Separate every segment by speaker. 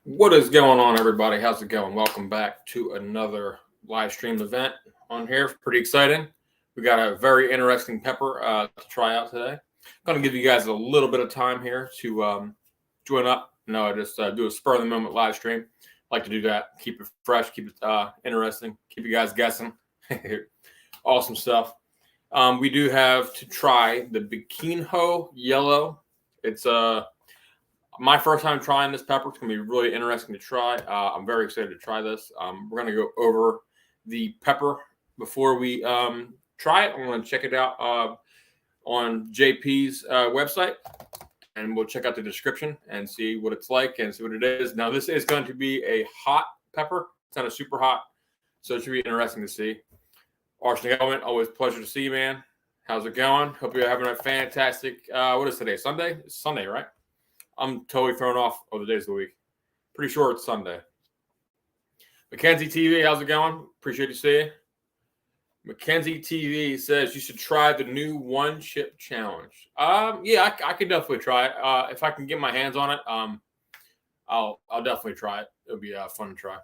Speaker 1: What is going on, everybody? How's it going? Welcome back to another live stream event on here. Pretty exciting. We got a very interesting pepper to try out today. I'm going to give you guys a little bit of time here to join up. No, just do a spur of the moment live stream. Like to do that. Keep it fresh. Keep it interesting. Keep you guys guessing. Awesome stuff. We do have to try the Biquinho yellow. It's my first time trying this pepper. It's going to be really interesting to try. I'm very excited to try this. We're going to go over the pepper before we try it. I'm going to check it out on JP's website, and we'll check out the description and see what it's like and see what it is. Now, this is going to be a hot pepper. It's not a super hot, so it should be interesting to see. Arson Element, always a pleasure to see you, man. How's it going? Hope you're having a fantastic, what is today, Sunday? It's Sunday, right? I'm totally thrown off of the days of the week. Pretty sure it's Sunday. Mackenzie TV, how's it going? Appreciate you seeing. Mackenzie TV says you should try the new one chip challenge. Yeah, I can definitely try it. If I can get my hands on it, I'll definitely try it. It'll be fun to try.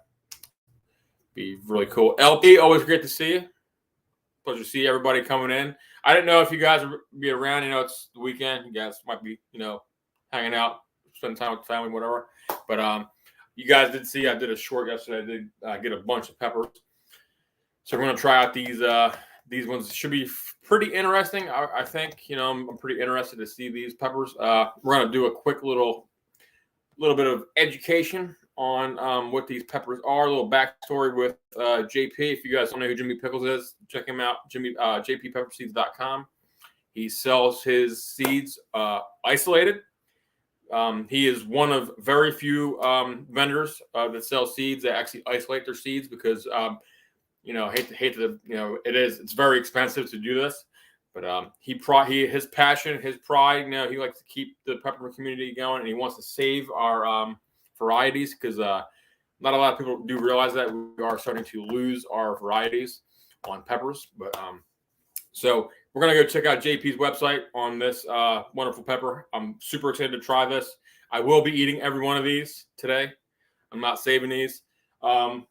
Speaker 1: Be really cool. LP, always great to see you. Pleasure to see everybody coming in. I didn't know if you guys would be around. It's the weekend. You guys might be, hanging out, spending time with the family, whatever. But you guys did see I did a short yesterday. I did get a bunch of peppers. So we're going to try out these ones. Should be pretty interesting. I think, I'm pretty interested to see these peppers. We're going to do a quick little bit of education on what these peppers are, a little backstory with JP. If you guys don't know who Jimmy Pickles is, check him out, jppepperseeds.com. He sells his seeds isolated. He is one of very few vendors that sell seeds that actually isolate their seeds because, it's very expensive to do this. But his passion, his pride, he likes to keep the pepper community going, and he wants to save our varieties because not a lot of people do realize that we are starting to lose our varieties on peppers. But so we're going to go check out JP's website on this wonderful pepper. I'm super excited to try this. I will be eating every one of these today. I'm not saving these. As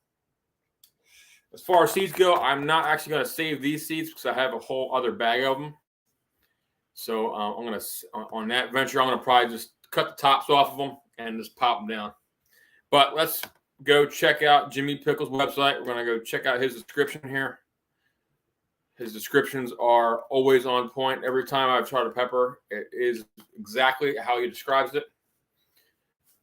Speaker 1: far as seeds go, I'm not actually going to save these seeds because I have a whole other bag of them. So I'm going to, on that venture, I'm going to probably just cut the tops off of them and just pop them down. But let's go check out Jimmy Pickles' website. We're going to go check out his description here. His descriptions are always on point. Every time I've tried a pepper, it is exactly how he describes it.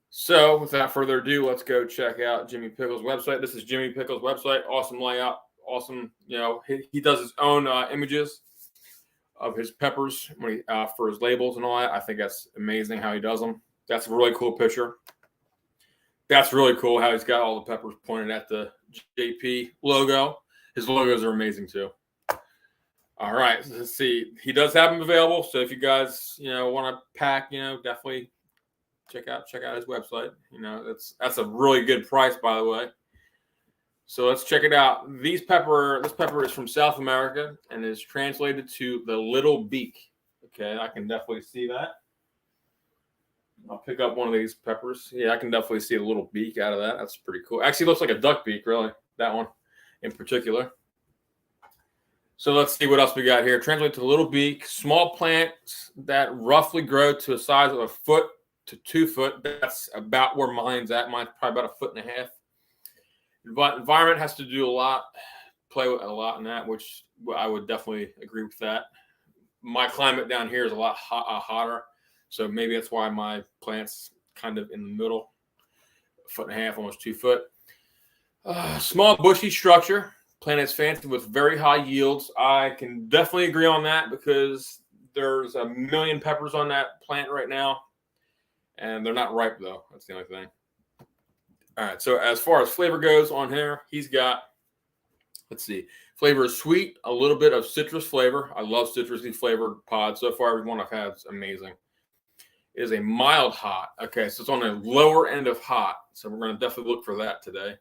Speaker 1: So without further ado, let's go check out Jimmy Pickles' website. This is Jimmy Pickles' website. Awesome layout. Awesome. He does his own images of his peppers for his labels and all that. I think that's amazing how he does them. That's a really cool picture. That's really cool how he's got all the peppers pointed at the JP logo. His logos are amazing too. All right, so let's see. He does have them available. So if you guys, want to pack, definitely check out his website. That's a really good price, by the way. So let's check it out. This pepper is from South America and is translated to the little beak. Okay, I can definitely see that. I'll pick up one of these peppers. Yeah, I can definitely see a little beak out of that. That's pretty cool. Actually, looks like a duck beak, really. That one in particular. So let's see what else we got here. Translate to little beak. Small plants that roughly grow to a size of 1 foot to 2 foot. That's about where mine's at. Mine's probably about 1.5 feet. But environment has to do a lot, play with a lot in that, which I would definitely agree with that. My climate down here is a lot hotter. So maybe that's why my plant's kind of in the middle, 1.5 feet, almost 2 foot. Small bushy structure. Plant is fancy with very high yields. I can definitely agree on that because there's 1 million peppers on that plant right now. And they're not ripe, though. That's the only thing. All right. So as far as flavor goes on here, he's got, let's see. Flavor is sweet, a little bit of citrus flavor. I love citrusy flavored pods. So far, every one I've had is amazing. It is a mild hot. Okay, so it's on the lower end of hot. So we're going to definitely look for that today.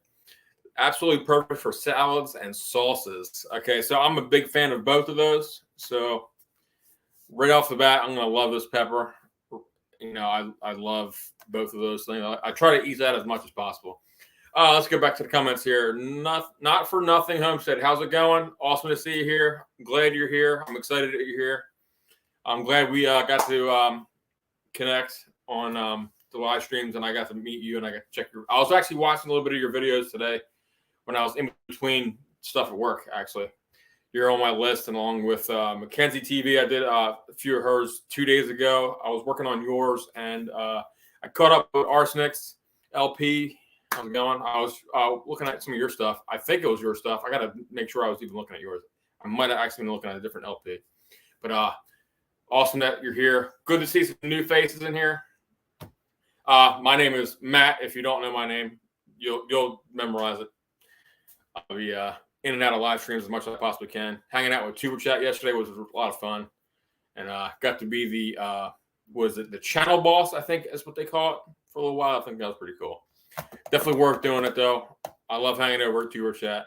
Speaker 1: Absolutely perfect for salads and salsas. Okay, so I'm a big fan of both of those. So right off the bat, I'm going to love this pepper. You know, I love both of those things. I try to eat that as much as possible. Let's go back to the comments here. Not for nothing, Homestead. How's it going? Awesome to see you here. I'm glad you're here. I'm excited that you're here. I'm glad we got to connect on the live streams, and I got to meet you, and I got to check your. I was actually watching a little bit of your videos today when I was in between stuff at work. Actually, you're on my list, and along with Mackenzie TV, I did a few of hers 2 days ago. I was working on yours, and I caught up with Arsenic's LP. How's it going? I was looking at some of your stuff. I think it was your stuff. I got to make sure I was even looking at yours. I might have actually been looking at a different LP. But awesome that you're here. Good to see some new faces in here. My name is Matt. If you don't know my name, you'll memorize it. I'll be in and out of live streams as much as I possibly can. Hanging out with Tuber Chat yesterday was a lot of fun. And got to be the channel boss, I think is what they call it, for a little while. I think that was pretty cool. Definitely worth doing it, though. I love hanging over at Tuber Chat.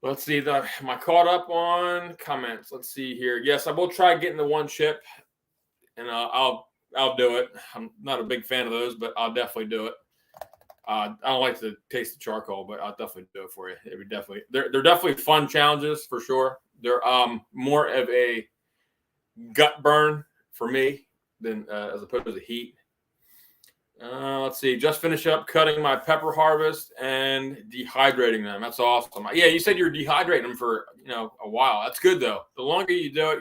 Speaker 1: Let's see. Am I caught up on comments? Let's see here. Yes, I will try getting the one chip, and I'll do it. I'm not a big fan of those, but I'll definitely do it. I don't like to taste the charcoal, but I'll definitely do it for you. It would definitely. They're definitely fun challenges for sure. They're more of a gut burn for me than as opposed to heat. Let's see. Just finish up cutting my pepper harvest and dehydrating them. That's awesome. Yeah, you said you're dehydrating them for a while. That's good though. The longer you do it,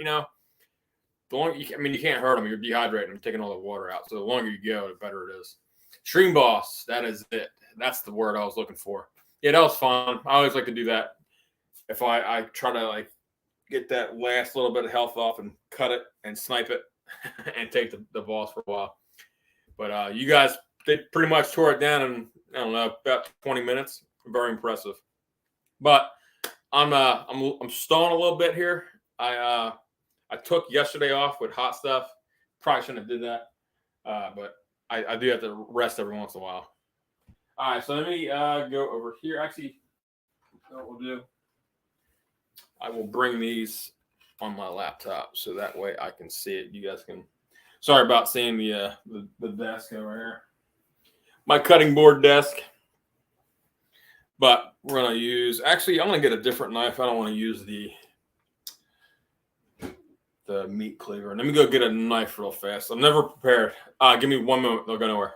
Speaker 1: the longer you can't hurt them. You're dehydrating them, taking all the water out. So the longer you go, the better it is. Stream boss. That is it. That's the word I was looking for. Yeah, that was fun. I always like to do that. If I try to get that last little bit of health off and cut it and snipe it and take the boss for a while. But you guys, they pretty much tore it down in, I don't know, about 20 minutes. Very impressive. But I'm stalling a little bit here. I took yesterday off with hot stuff. Probably shouldn't have did that. But I do have to rest every once in a while. All right, so let me go over here. Actually, what we'll do, I will bring these on my laptop so that way I can see it. You guys can. Sorry about seeing the desk over here. My cutting board desk. But we're going to use... Actually, I'm going to get a different knife. I don't want to use the meat cleaver. Let me go get a knife real fast. I'm never prepared. Give me 1 moment. They'll go nowhere.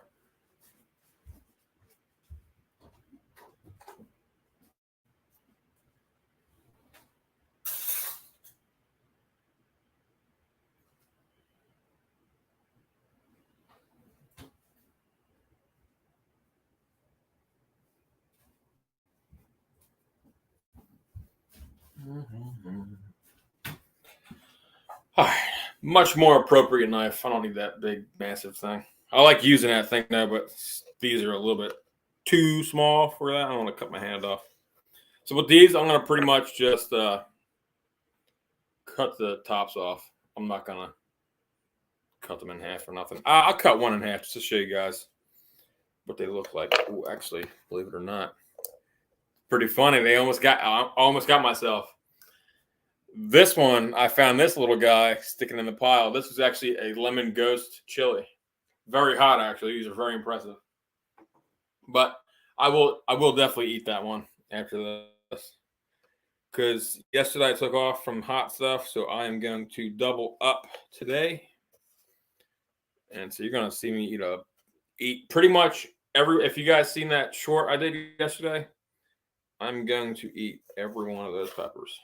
Speaker 1: All right. Much more appropriate knife. I don't need that big, massive thing. I like using that thing now, but these are a little bit too small for that. I don't want to cut my hand off. So with these, I'm going to pretty much just cut the tops off. I'm not going to cut them in half or nothing. I'll cut one in half just to show you guys what they look like. Ooh, actually, believe it or not, pretty funny. I almost got myself. This one, I found this little guy sticking in the pile. This is actually a lemon ghost chili. Very hot, actually. These are very impressive. But I will definitely eat that one after this. Because yesterday I took off from hot stuff, so I am going to double up today. And so you're going to see me eat pretty much if you guys seen that short I did yesterday, I'm going to eat every one of those peppers.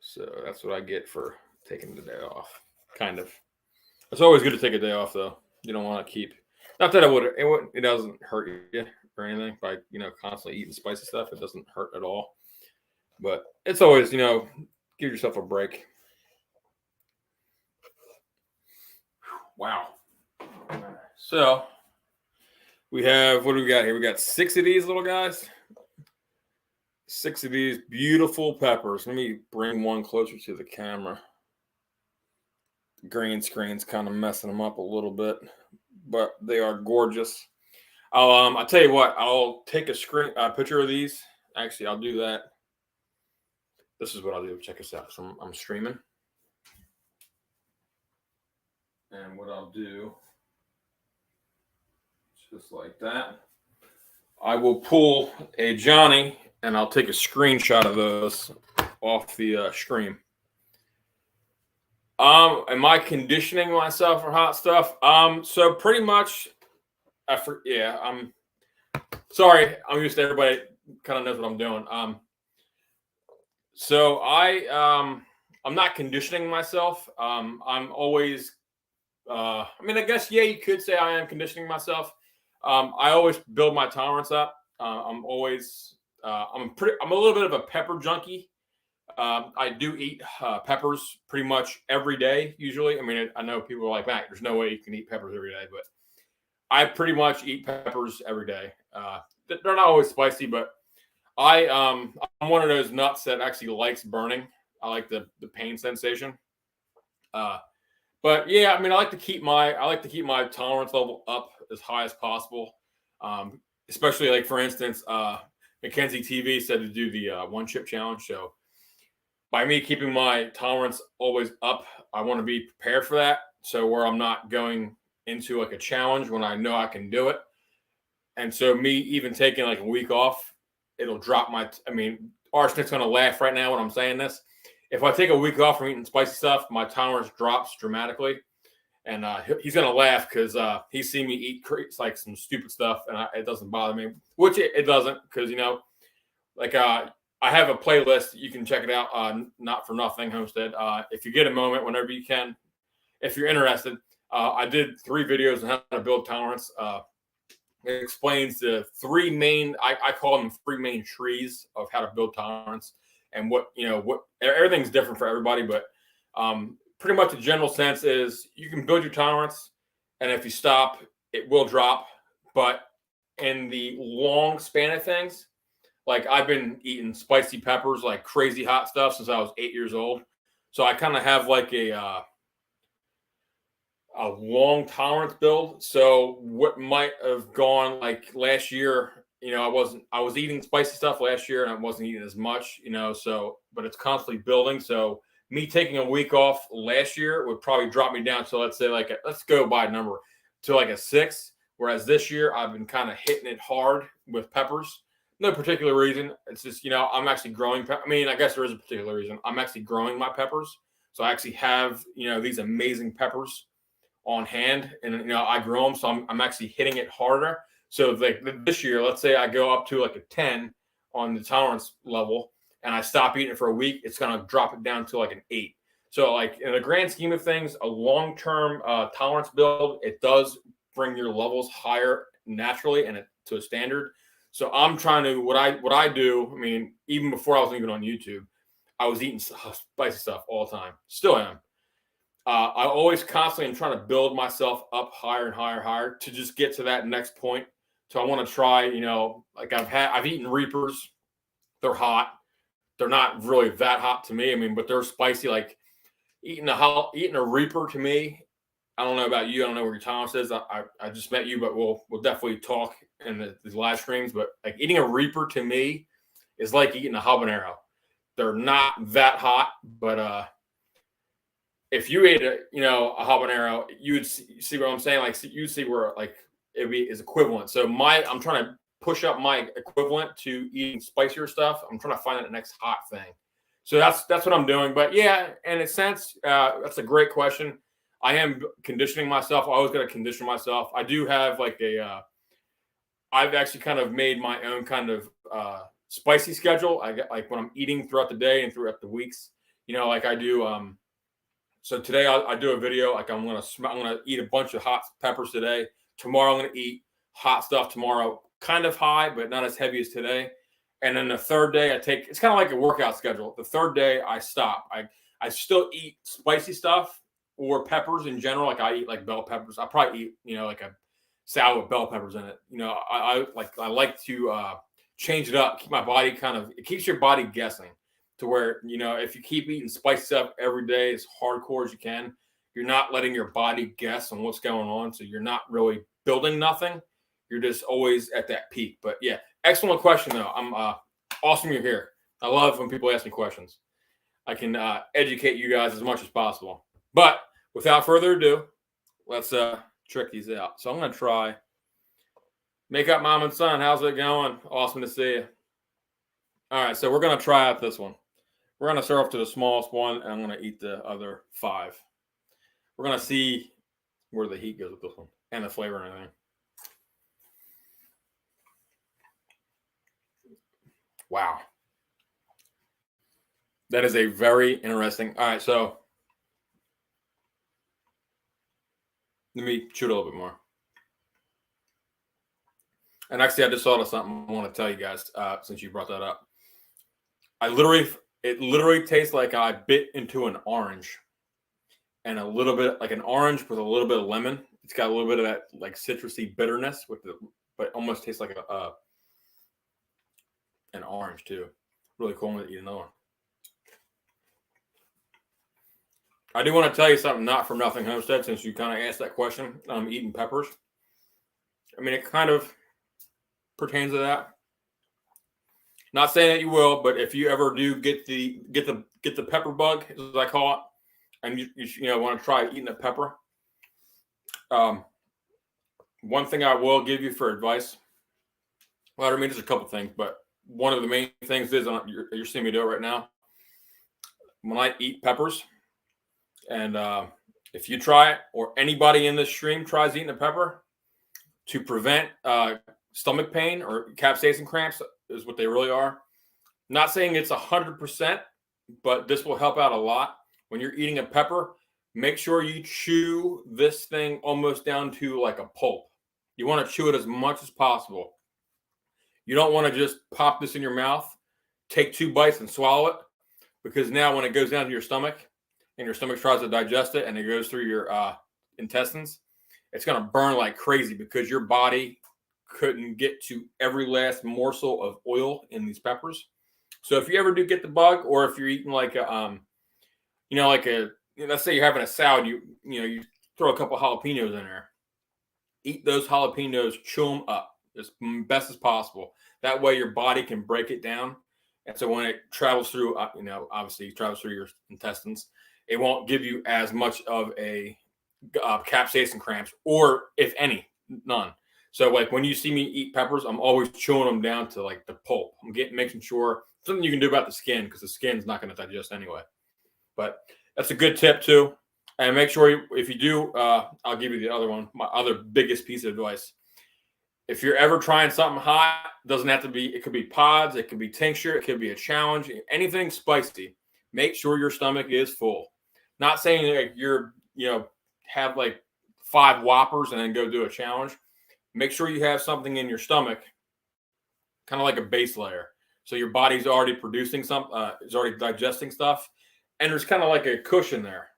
Speaker 1: So that's what I get for taking the day off. Kind of. It's always good to take a day off, though. You don't want to keep. Not that it doesn't hurt you or anything by constantly eating spicy stuff. It doesn't hurt at all. But it's always give yourself a break. Wow. So we have, what do we got here? We got 6 of these little guys. 6 of these beautiful peppers. Let me bring one closer to the camera. The green screen's kind of messing them up a little bit, but they are gorgeous. I'll tell you what. I'll take a picture of these. Actually, I'll do that. This is what I'll do. Check this out. So I'm streaming. And what I'll do, just like that, I will pull a Johnny and I'll take a screenshot of those off the screen. Am I conditioning myself for hot stuff? So pretty much, I'm sorry. I'm used to everybody kind of knows what I'm doing. So I'm not conditioning myself. I'm always, I mean, I guess, yeah, you could say I am conditioning myself. I always build my tolerance up. I'm always, I'm a little bit of a pepper junkie. I do eat peppers pretty much every day, usually. I mean, I know people are like, Mac, there's no way you can eat peppers every day, but I pretty much eat peppers every day. They're not always spicy, but I'm one of those nuts that actually likes burning. I like the pain sensation. But yeah, I mean, I like to keep my tolerance level up as high as possible. Especially like, for instance, Mackenzie TV said to do the one chip challenge. So by me keeping my tolerance always up, I want to be prepared for that. So where I'm not going into like a challenge when I know I can do it. And so me even taking like a week off, it'll drop my, I mean, Arsenic's going to laugh right now when I'm saying this. If I take a week off from eating spicy stuff, my tolerance drops dramatically. And he's going to laugh because he's seen me eat like some stupid stuff and it doesn't bother me, which it doesn't, because, you know, like I have a playlist. You can check it out. Not for Nothing Homestead. If you get a moment, whenever you can, if you're interested, I did 3 videos on how to build tolerance. It explains the 3 main, I call them 3 main trees of how to build tolerance, and what everything's different for everybody, but pretty much the general sense is you can build your tolerance, and if you stop, it will drop. But in the long span of things, like I've been eating spicy peppers, like crazy hot stuff, since I was 8 years old. So I kind of have like a long tolerance build. So what might have gone like last year, I was eating spicy stuff last year and I wasn't eating as much, so, but it's constantly building. So me taking a week off last year would probably drop me down to, let's say, like, let's go by a number, to like a 6. Whereas this year I've been kind of hitting it hard with peppers. No particular reason. It's just, I'm actually growing. I mean, I guess there is a particular reason. I'm actually growing my peppers. So I actually have, these amazing peppers on hand, and I grow them, so I'm actually hitting it harder. So like this year, let's say I go up to like a 10 on the tolerance level, and I stop eating it for a week, it's gonna drop it down to like an 8. So like in the grand scheme of things, a long-term tolerance build, it does bring your levels higher naturally and to a standard. So I'm trying to, what I do. I mean, even before I was even on YouTube, I was eating spicy stuff all the time. Still am. I always constantly am trying to build myself up higher and higher, higher, to just get to that next point. So I want to try, like I've eaten Reapers. They're hot. They're not really that hot to me. I mean, but they're spicy. Like eating a Reaper to me. I don't know about you. I don't know where your tolerance is. I just met you, but we'll definitely talk in these live streams. But like eating a Reaper to me is like eating a habanero. They're not that hot, but if you ate a habanero, you would see what I'm saying. Like you see where like is equivalent. So I'm trying to push up my equivalent to eating spicier stuff. I'm trying to find that next hot thing. So that's what I'm doing. But yeah, in a sense, that's a great question. I am conditioning myself. I always got to condition myself. I do have like I've actually kind of made my own kind of spicy schedule. I get like when I'm eating throughout the day and throughout the weeks. Like I do. So today I do a video, like I'm gonna eat a bunch of hot peppers today. Tomorrow I'm gonna eat hot stuff tomorrow, kind of high, but not as heavy as today. And then the third day it's kind of like a workout schedule. The third day I stop. I still eat spicy stuff or peppers in general. Like I eat like bell peppers. I probably eat, like a salad with bell peppers in it. I like to change it up, keep my body it keeps your body guessing. To where, if you keep eating spicy stuff every day as hardcore as you can, you're not letting your body guess on what's going on. So you're not really building nothing. You're just always at that peak. But yeah, excellent question though. I'm awesome you're here. I love when people ask me questions. I can educate you guys as much as possible. But without further ado, let's trick these out. So I'm gonna try Makeup Mom and Son. How's it going? Awesome to see you. All right, so we're gonna try out this one. We're gonna start off to the smallest one, and I'm gonna eat the other 5. We're gonna see where the heat goes with this one and the flavor and everything. Wow. That is a very interesting. All right, so let me chew it a little bit more. And actually, I just thought of something I want to tell you guys since you brought that up. It literally tastes like I bit into an orange, and a little bit like an orange with a little bit of lemon. It's got a little bit of that like citrusy bitterness but almost tastes like an orange too. Really cool to eat another one. I do want to tell you something, not for nothing, Homestead, since you kind of asked that question. Eating peppers. I mean, it kind of pertains to that. Not saying that you will, but if you ever do get the pepper bug, as I call it, and you want to try eating a pepper, one thing I will give you for advice. Well, I mean, there's a couple things, but one of the main things is you're seeing me do it right now. When I eat peppers, and if you try it, or anybody in this stream tries eating a pepper, to prevent stomach pain or capsaicin cramps is what they really are. Not saying it's 100%, but this will help out a lot. When you're eating a pepper, make sure you chew this thing almost down to like a pulp. You want to chew it as much as possible. You don't want to just pop this in your mouth, take 2 bites and swallow it, because now when it goes down to your stomach and your stomach tries to digest it and it goes through your intestines, it's going to burn like crazy because your body couldn't get to every last morsel of oil in these peppers. So if you ever do get the bug, or if you're eating like let's say you're having a salad, you throw a couple jalapenos in there, eat those jalapenos, chew them up as best as possible. That way your body can break it down. And so when it travels through, obviously it travels through your intestines, it won't give you as much of a capsaicin cramps, or if any, none. So like when you see me eat peppers, I'm always chewing them down to like the pulp. I'm making sure something you can do about the skin, because the skin's not going to digest anyway. But that's a good tip too. And make sure if you do, I'll give you the other one. My other biggest piece of advice: if you're ever trying something hot, doesn't have to be. It could be pods, it could be tincture, it could be a challenge. Anything spicy, make sure your stomach is full. Not saying like you're have like 5 Whoppers and then go do a challenge. Make sure you have something in your stomach, kind of like a base layer. So your body's already producing is already digesting stuff. And there's kind of like a cushion there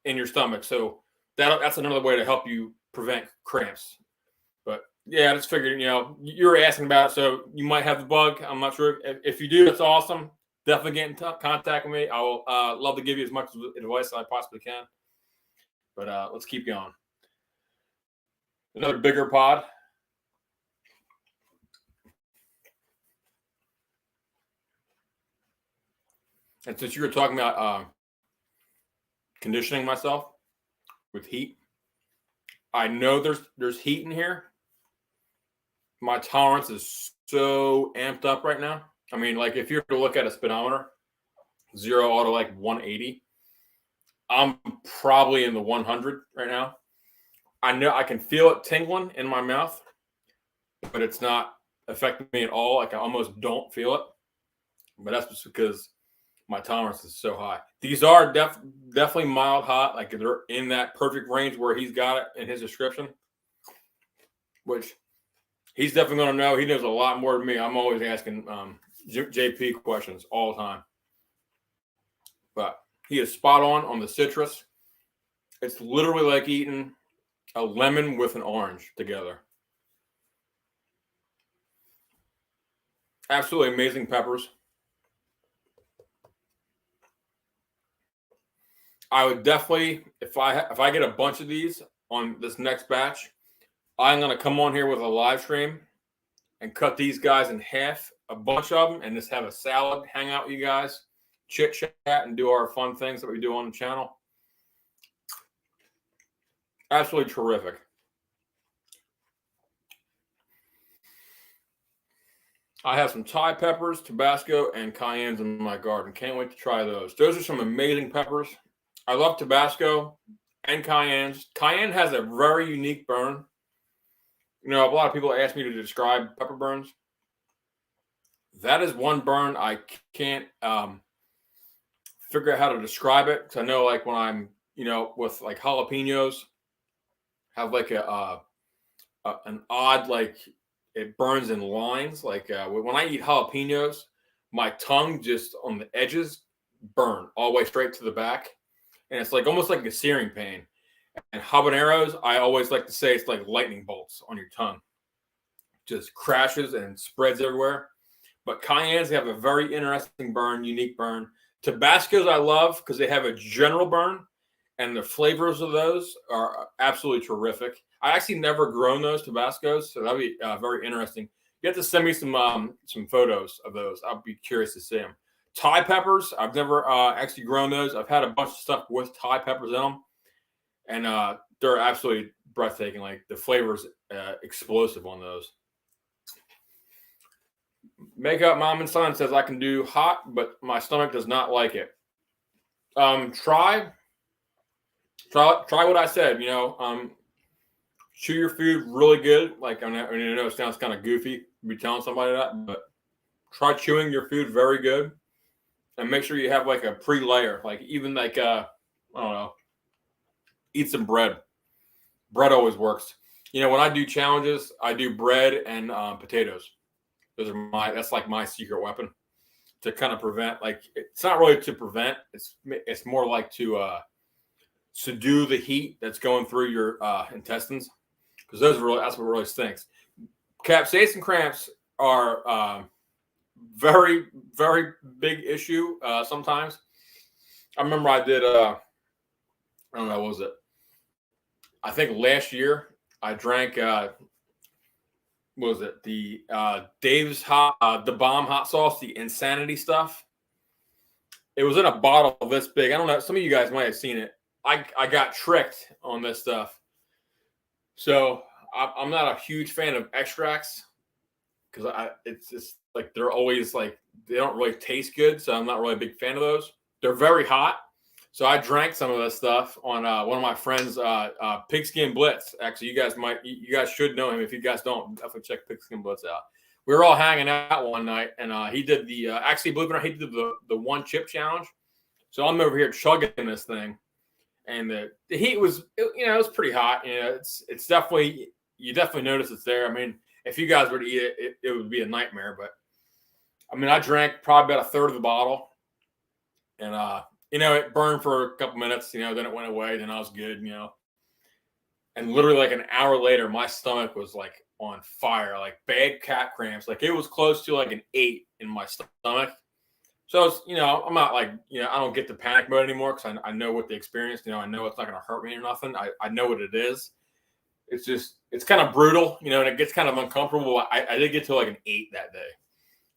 Speaker 1: in your stomach. So that's another way to help you prevent cramps. But yeah, I just figured, you were asking about it, so you might have the bug. I'm not sure. If you do, that's awesome. Definitely get in contact with me. I will love to give you as much advice as I possibly can. But let's keep going. Another bigger pod. And since you were talking about conditioning myself with heat, I know there's heat in here. My tolerance is so amped up right now. I mean, like if you were to look at a speedometer, 0 auto like 180, I'm probably in the 100 right now. I know I can feel it tingling in my mouth, but it's not affecting me at all. Like I almost don't feel it. But that's just because my tolerance is so high. These are definitely mild hot. Like they're in that perfect range where he's got it in his description, which he's definitely going to know. He knows a lot more than me. I'm always asking JP questions all the time. But he is spot on the citrus. It's literally like eating a lemon with an orange together. Absolutely amazing peppers. I would definitely, if I get a bunch of these on this next batch, I'm going to come on here with a live stream and cut these guys in half, a bunch of them, and just have a salad, hang out with you guys, chit chat, and do our fun things that we do on the channel. Absolutely terrific. I have some Thai peppers, Tabasco, and cayennes in my garden. Can't wait to try those. Those are some amazing peppers. I love Tabasco and cayennes. Cayenne has a very unique burn. You know, a lot of people ask me to describe pepper burns. That is one burn I can't figure out how to describe it. Because I know, like, when I'm, you know, with like jalapenos, have like an odd, like, it burns in lines. Like when I eat jalapenos, my tongue just on the edges burn all the way straight to the back, and it's like almost like a searing pain. And habaneros, I always like to say it's like lightning bolts on your tongue, just crashes and spreads everywhere. But cayennes have a very interesting burn, unique burn. Tabascos I love because they have a general burn, and the flavors of those are absolutely terrific. I actually never grown those Tabascos, so that'd be very interesting. You have to send me some photos of those. I'll be curious to see them. Thai peppers, I've never actually grown those. I've had a bunch of stuff with Thai peppers in them, and they're absolutely breathtaking. Like the flavors, explosive on those. Makeup Mom and Son says I can do hot, but my stomach does not like it. Try what I said. You know, chew your food really good. Like I know it sounds kind of goofy to be telling somebody that, but try chewing your food very good, and make sure you have like a pre-layer. Like even like I don't know, eat some bread. Bread always works. You know, when I do challenges, I do bread and potatoes. That's like my secret weapon to kind of prevent. Like it's not really to prevent. It's more like to subdue the heat that's going through your intestines, because that's what really stinks. Capsaicin cramps are very, very big issue sometimes. I remember I did I don't know, what was it? I think last year I drank what was it? The Dave's hot the bomb hot sauce, the insanity stuff. It was in a bottle this big. I don't know, some of you guys might have seen it. I got tricked on this stuff. So I'm not a huge fan of extracts because it's just like they're always like they don't really taste good. So I'm not really a big fan of those. They're very hot. So I drank some of this stuff on one of my friends' Pigskin Blitz. Actually, you guys should know him. If you guys don't, definitely check Pigskin Blitz out. We were all hanging out one night, and he did actually, believe it or not, he did the one chip challenge. So I'm over here chugging this thing, and the heat was, it was pretty hot. You know, it's definitely, you definitely notice it's there. I mean, if you guys were to eat it, it would be a nightmare. But I mean, I drank probably about a third of the bottle, and it burned for a couple minutes. Then it went away. Then I was good. And literally like an hour later, my stomach was like on fire, like bad cat cramps. Like it was close to like an 8 in my stomach. So it's, I'm not like, I don't get the panic mode anymore because I know what the experience. I know it's not going to hurt me or nothing. I know what it is. It's just, it's kind of brutal, and it gets kind of uncomfortable. I did get to like an 8 that day.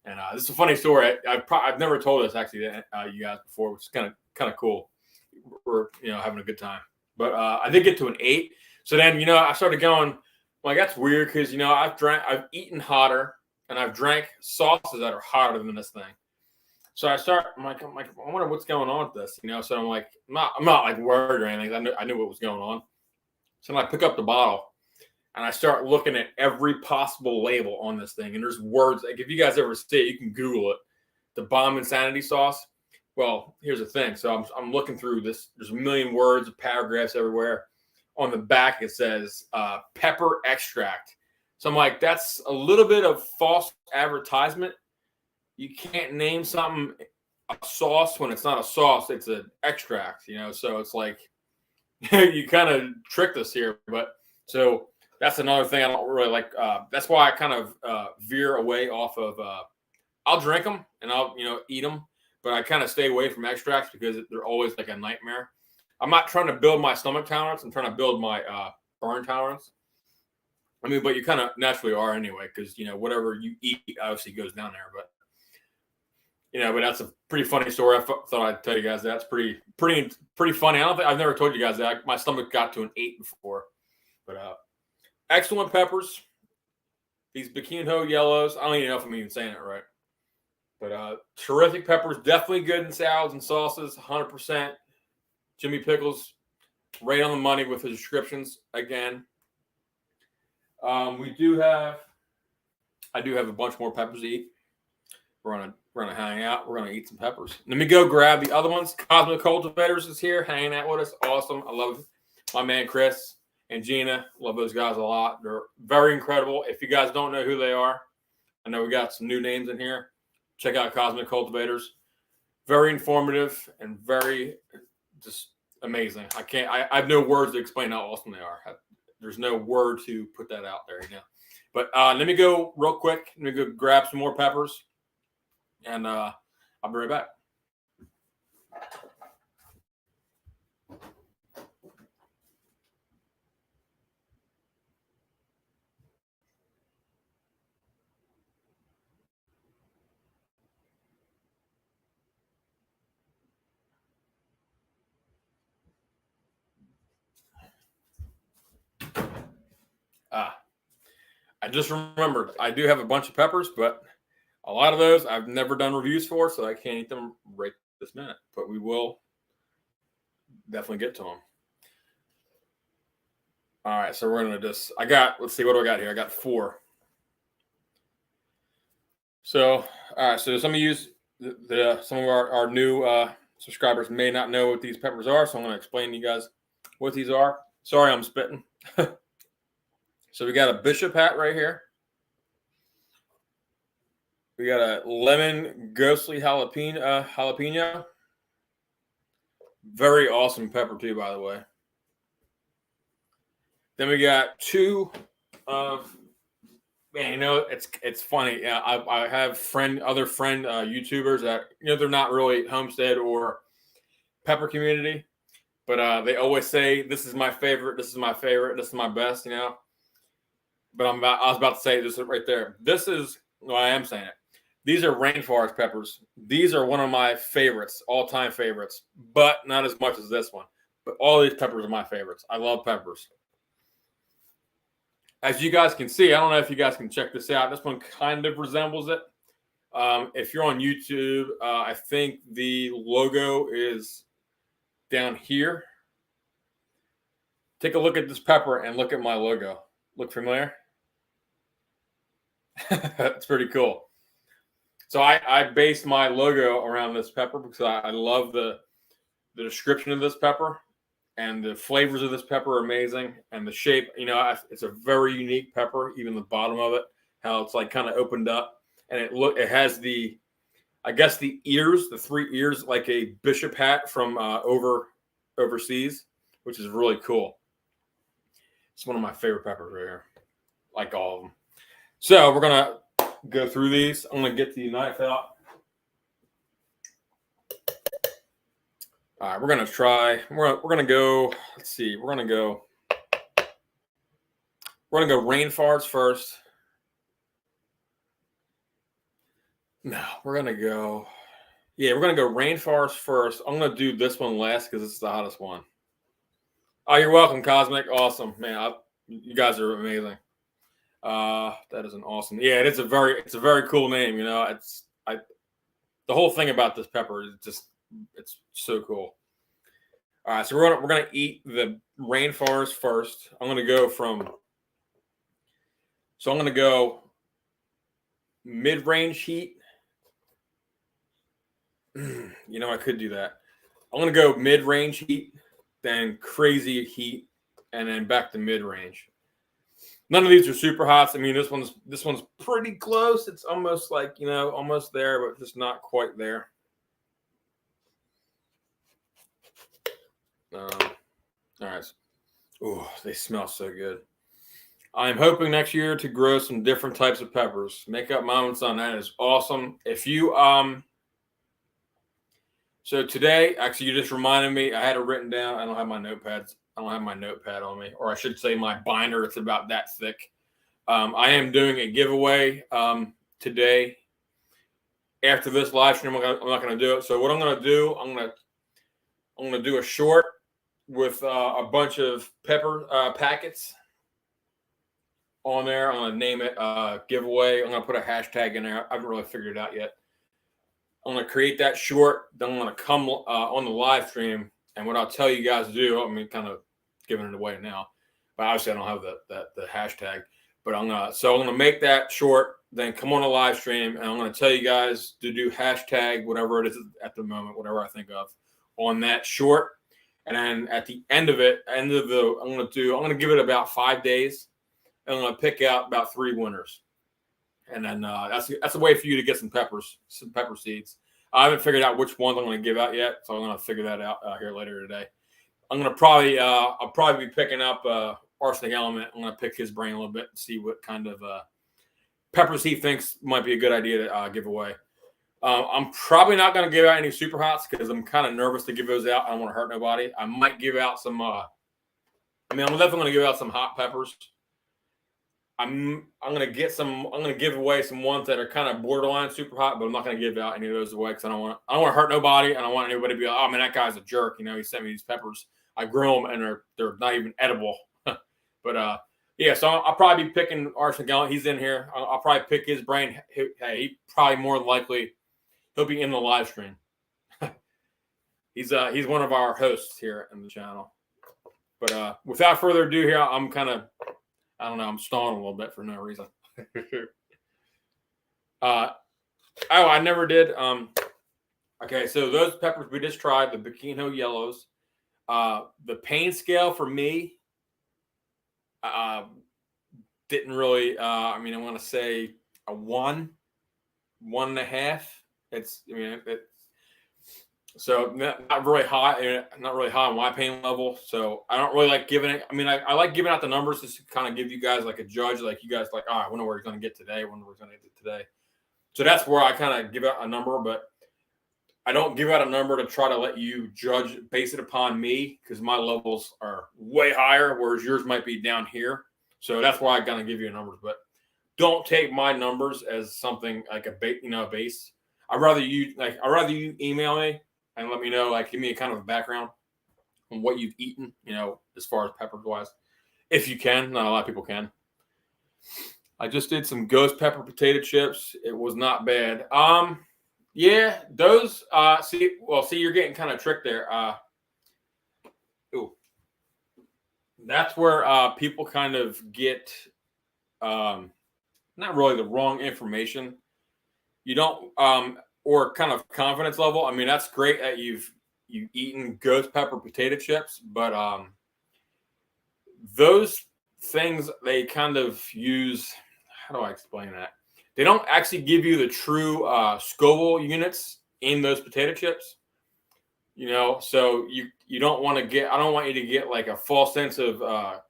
Speaker 1: And this is a funny story. I've never told this actually to you guys before, which is kind of cool. We're having a good time. But I did get to an 8. So then I started going, like, that's weird because I've eaten hotter and I've drank sauces that are hotter than this thing. So I'm like, I wonder what's going on with this, So I'm like, I'm not like worried or anything. I knew what was going on. So then I pick up the bottle and I start looking at every possible label on this thing. And there's words, like if you guys ever see it, you can Google it. The bomb insanity sauce. Well, here's the thing. So I'm looking through this. There's a million words, paragraphs everywhere. On the back, it says pepper extract. So I'm like, that's a little bit of false advertisement. You can't name something a sauce when it's not a sauce. It's an extract, So it's like you kind of tricked us here. But so that's another thing I don't really like. That's why I kind of veer away off of. I'll drink them and I'll eat them, but I kind of stay away from extracts because they're always like a nightmare. I'm not trying to build my stomach tolerance. I'm trying to build my burn tolerance. I mean, but you kind of naturally are anyway because whatever you eat obviously goes down there. But but that's a pretty funny story. I thought I'd tell you guys that. That's pretty funny. I've never told you guys that. My stomach got to an 8 before. But excellent peppers. These Biquinho yellows. I don't even know if I'm even saying it right. But terrific peppers. Definitely good in salads and sauces. 100%. Jimmy Pickles, right on the money with the descriptions again. I do have a bunch more peppers to eat. We're gonna hang out. We're gonna eat some peppers. Let me go grab the other ones. Cosmic Cultivators is here, hanging out with us. Awesome. I love my man Chris and Gina. Love those guys a lot. They're very incredible. If you guys don't know who they are, I know we got some new names in here. Check out Cosmic Cultivators. Very informative and very just amazing. I have no words to explain how awesome they are. There's no word to put that out there, But let me go real quick. Let me go grab some more peppers, and I'll be right back. I just remembered I do have a bunch of peppers, but a lot of those I've never done reviews for, so I can't eat them right this minute. But we will definitely get to them. All right, so we're gonna let's see, what do I got here? I got 4. So, all right, so some of you, some of our new subscribers may not know what these peppers are, so I'm gonna explain to you guys what these are. Sorry, I'm spitting. So we got a bishop hat right here. We got a lemon ghostly jalapeno. Very awesome pepper too, by the way. Then we got 2 of, man, it's funny. I have other friend YouTubers that they're not really homestead or pepper community, but they always say this is my favorite, this is my favorite, this is my best, But I was about to say this right there. This is, well, I am saying it. These are rainforest peppers. These are one of my favorites, all-time favorites, but not as much as this one. But all these peppers are my favorites. I love peppers. As you guys can see, I don't know if you guys can check this out. This one kind of resembles it. If you're on YouTube, I think the logo is down here. Take a look at this pepper and look at my logo. Look familiar? It's pretty cool. So I based my logo around this pepper because I love the description of this pepper, and the flavors of this pepper are amazing, and the shape. It's a very unique pepper. Even the bottom of it, how it's like kind of opened up, and it has the 3 ears, like a bishop hat from overseas, which is really cool. It's one of my favorite peppers right here, like all of them. So we're gonna go through these. I'm gonna get the knife out. All right, we're gonna try. We're gonna go. Let's see. We're gonna go rainforest first. No, we're gonna go. Yeah, we're gonna go rainforest first. I'm gonna do this one last because it's the hottest one. Oh, you're welcome, Cosmic. Awesome, man. You guys are amazing. That is an awesome. Yeah, it's a very cool name. The whole thing about this pepper is it's so cool. All right, so we're gonna eat the rainforest first. I'm gonna go mid-range heat. I could do that. I'm gonna go mid-range heat, then crazy heat, and then back to mid-range. None of these are super hot. I mean, this one's pretty close. It's almost like, almost there, but just not quite there. All right. Oh, they smell so good. I'm hoping next year to grow some different types of peppers. Make up moments on that is awesome. If you so today, actually, you just reminded me. I had it written down. I don't have my notepads. I don't have my notepad on me, or I should say my binder. It's about that thick. I am doing a giveaway today. after this live stream, I'm not going to do it. So what I'm going to do, I'm going to do a short with a bunch of pepper packets on there. I'm going to name it giveaway. I'm going to put a hashtag in there. I haven't really figured it out yet. I'm going to create that short. Then I'm going to come on the live stream. And what I'll tell you guys to do, I mean, kind of giving it away now, but obviously I don't have the hashtag. But I'm gonna make that short, then come on a live stream, and I'm gonna tell you guys to do hashtag whatever it is at the moment, whatever I think of on that short. And then at the end of it, I'm gonna give it about 5 days, and I'm gonna pick out about 3 winners. And then that's a way for you to get some pepper seeds. I haven't figured out which ones I'm going to give out yet, so I'm going to figure that out here later today. I'm going to I'll probably be picking up Arsenic Element. I'm going to pick his brain a little bit and see what kind of peppers he thinks might be a good idea to give away. I'm probably not going to give out any super hots because I'm kind of nervous to give those out. I don't want to hurt nobody. I might give out some. I'm definitely going to give out some hot peppers. I'm gonna give away some ones that are kind of borderline super hot, but I'm not gonna give out any of those away because I don't want to hurt nobody, and I don't want anybody to be like, oh man, that guy's a jerk. You know, he sent me these peppers. I grew them and they're not even edible. But yeah, so I'll probably be picking Arsenic Element. He's in here. I'll probably pick his brain. He probably more than likely he'll be in the live stream. He's one of our hosts here in the channel. But without further ado, here I'm kind of. I don't know. I'm stalling a little bit for no reason. I never did. Okay, so those peppers we just tried, the Biquinho yellows. The pain scale for me didn't really. I want to say a 1, 1.5. So not really high, on my pain level. So I don't really like giving it. I like giving out the numbers just to kind of give you guys like a judge, like you guys like, I wonder where he's going to get today. I wonder where he's going to get today. So that's where I kind of give out a number, but I don't give out a number to try to let you judge, base it upon me because my levels are way higher, whereas yours might be down here. So that's why I kind of give you numbers, but don't take my numbers as something like a base. I'd rather you email me and let me know, like, give me a kind of a background on what you've eaten, as far as peppers wise, if you can. Not a lot of people can. I just did some ghost pepper potato chips. It was not bad. Yeah, those. See, you're getting kind of tricked there. That's where people kind of get not really the wrong information. You don't. Or kind of confidence level. That's great that you've eaten ghost pepper potato chips, but those things they kind of use. How do I explain that? They don't actually give you the true Scoville units in those potato chips. So you don't want to get. I don't want you to get like a false sense of. I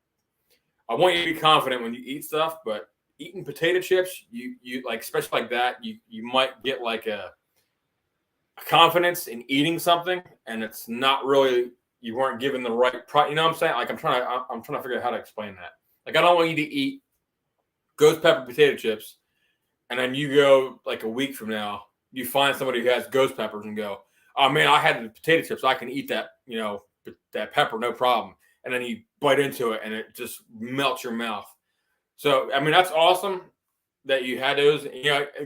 Speaker 1: want you to be confident when you eat stuff, but eating potato chips, you like, especially like that, you might get like a confidence in eating something, and it's not really, you weren't given the right you know what I'm saying? Like I'm trying to figure out how to explain that. Like I don't want you to eat ghost pepper potato chips, and then you go like a week from now, you find somebody who has ghost peppers and go, oh man, I had the potato chips, I can eat that, that pepper, no problem. And then you bite into it and it just melts your mouth. So that's awesome that you had those.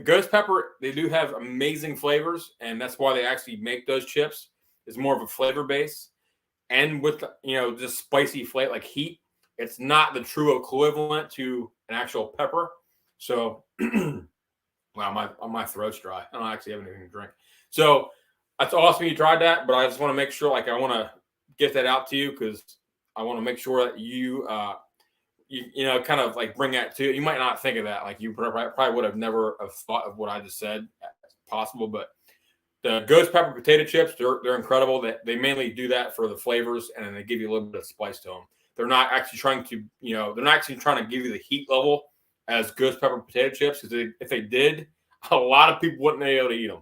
Speaker 1: Ghost pepper, they do have amazing flavors, and that's why they actually make those chips. Is more of a flavor base, and with just spicy flavor, like heat. It's not the true equivalent to an actual pepper. So, wow, my throat's dry. I don't actually have anything to drink. So that's awesome you tried that, but I just want to make sure, like, I want to get that out to you because I want to make sure that you kind of like bring that to you. You might not think of that. Like you probably would have never have thought of what I just said as possible, but the ghost pepper potato chips, they're incredible. They mainly do that for the flavors, and then they give you a little bit of spice to them. They're not actually trying to, give you the heat level as ghost pepper potato chips. Because if they did, a lot of people wouldn't be able to eat them.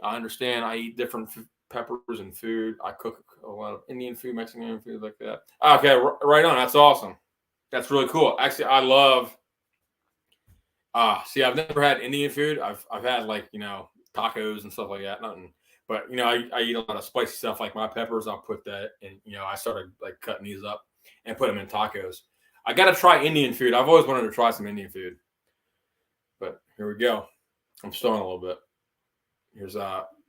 Speaker 1: I understand. I eat different peppers and food. I cook a lot of Indian food, Mexican food, like that. Okay, right on. That's awesome. That's really cool. Actually, I love See, I've never had Indian food. I've had like, tacos and stuff like that. Nothing. But I eat a lot of spicy stuff like my peppers. I'll put that and I started like cutting these up and put them in tacos. I gotta try Indian food. I've always wanted to try some Indian food. But here we go. I'm stalling a little bit. Here's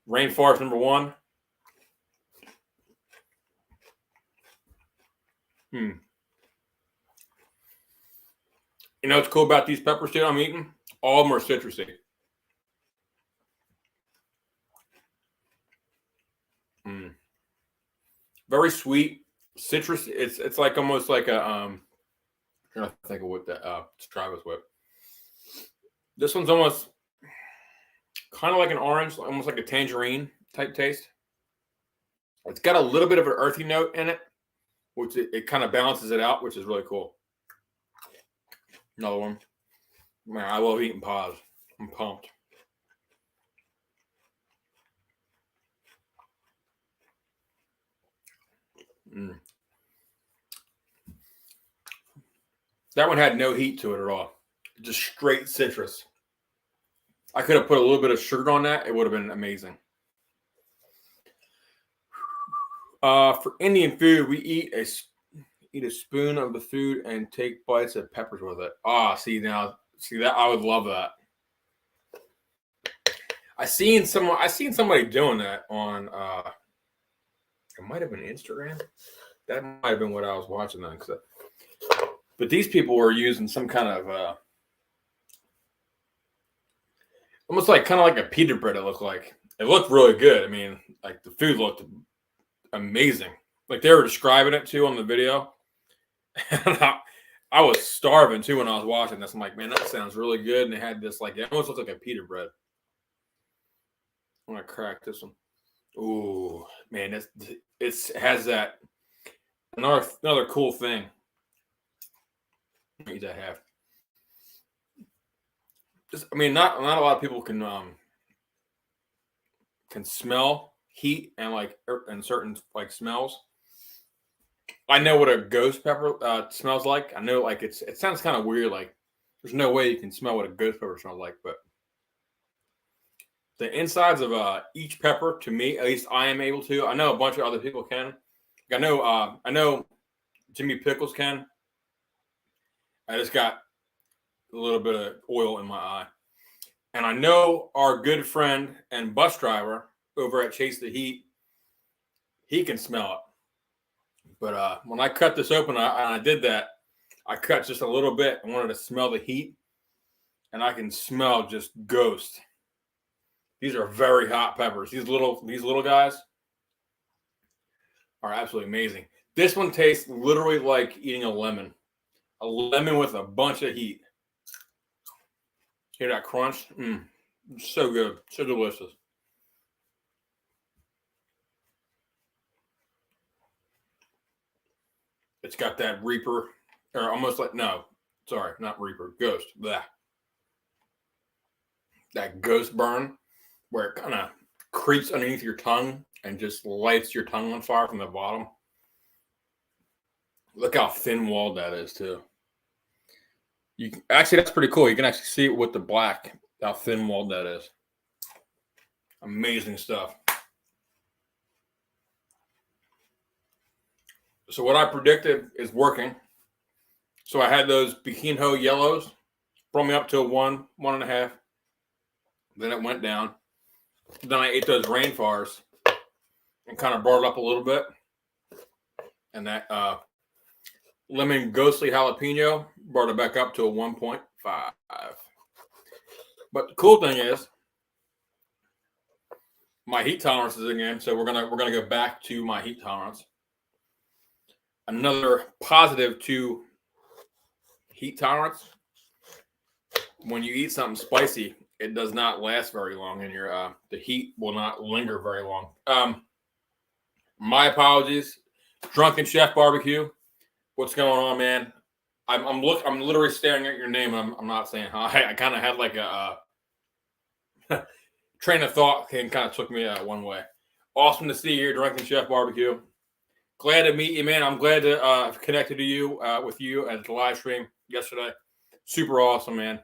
Speaker 1: rainforest number 1. You know what's cool about these peppers too I'm eating? All of them are citrusy. Very sweet, citrus. It's like almost like a I'm trying to think of what that to try this with. This one's almost kind of like an orange, almost like a tangerine type taste. It's got a little bit of an earthy note in it, which it kind of balances it out, which is really cool. Another one. Man, I love eating paws. I'm pumped. That one had no heat to it at all. Just straight citrus. I could have put a little bit of sugar on that. It would have been amazing. For Indian food, we eat a spoon of the food and take bites of peppers with it. See that I would love that. I seen somebody doing that on it might have been Instagram. That might have been what I was watching then. But these people were using some kind of almost like kind of like a pita bread. It looked like it looked really good. I mean, like the food looked amazing. Like they were describing it too on the video. And I was starving too when I was watching this. I'm like, man, that sounds really good. And they had this like it almost looked like a pita bread. I'm gonna crack this one. Ooh, man, it has that another cool thing. Eat that half. I mean, not a lot of people can smell heat and and certain like smells. I know what a ghost pepper smells like. I know like it sounds kind of weird. Like there's no way you can smell what a ghost pepper smells like, but the insides of each pepper, to me, at least I am able to. I know a bunch of other people can. I know Jimmy Pickles can. I just got a little bit of oil in my eye. And I know our good friend and bus driver over at Chase the Heat, he can smell it. But when I cut this open, I did that. I cut just a little bit. I wanted to smell the heat, and I can smell just ghost. These are very hot peppers. These little guys are absolutely amazing. This one tastes literally like eating a lemon with a bunch of heat. Hear that crunch? So good, so delicious. It's got that Reaper, or almost like not Reaper, Ghost. Blah. That ghost burn, where it kind of creeps underneath your tongue and just lights your tongue on fire from the bottom. Look how thin walled that is too. Actually, that's pretty cool. You can actually see it with the black, how thin walled that is. Amazing stuff. So what I predicted is working. So I had those Biquinho yellows, brought me up to a 1.5. Then it went down. Then I ate those rainforest and kind of brought it up a little bit. And that lemon ghostly jalapeno brought it back up to a 1.5. But the cool thing is my heat tolerance is again. So we're gonna go back to my heat tolerance. Another positive to heat tolerance. When you eat something spicy, it does not last very long, and the heat will not linger very long. My apologies, Drunken Chef Barbecue. What's going on, man? I'm literally staring at your name. And I'm not saying hi. I kind of had like a train of thought and kind of took me one way. Awesome to see you here, Drunken Chef Barbecue. Glad to meet you, man. I'm glad to have connected to you with you at the live stream yesterday. Super awesome, man.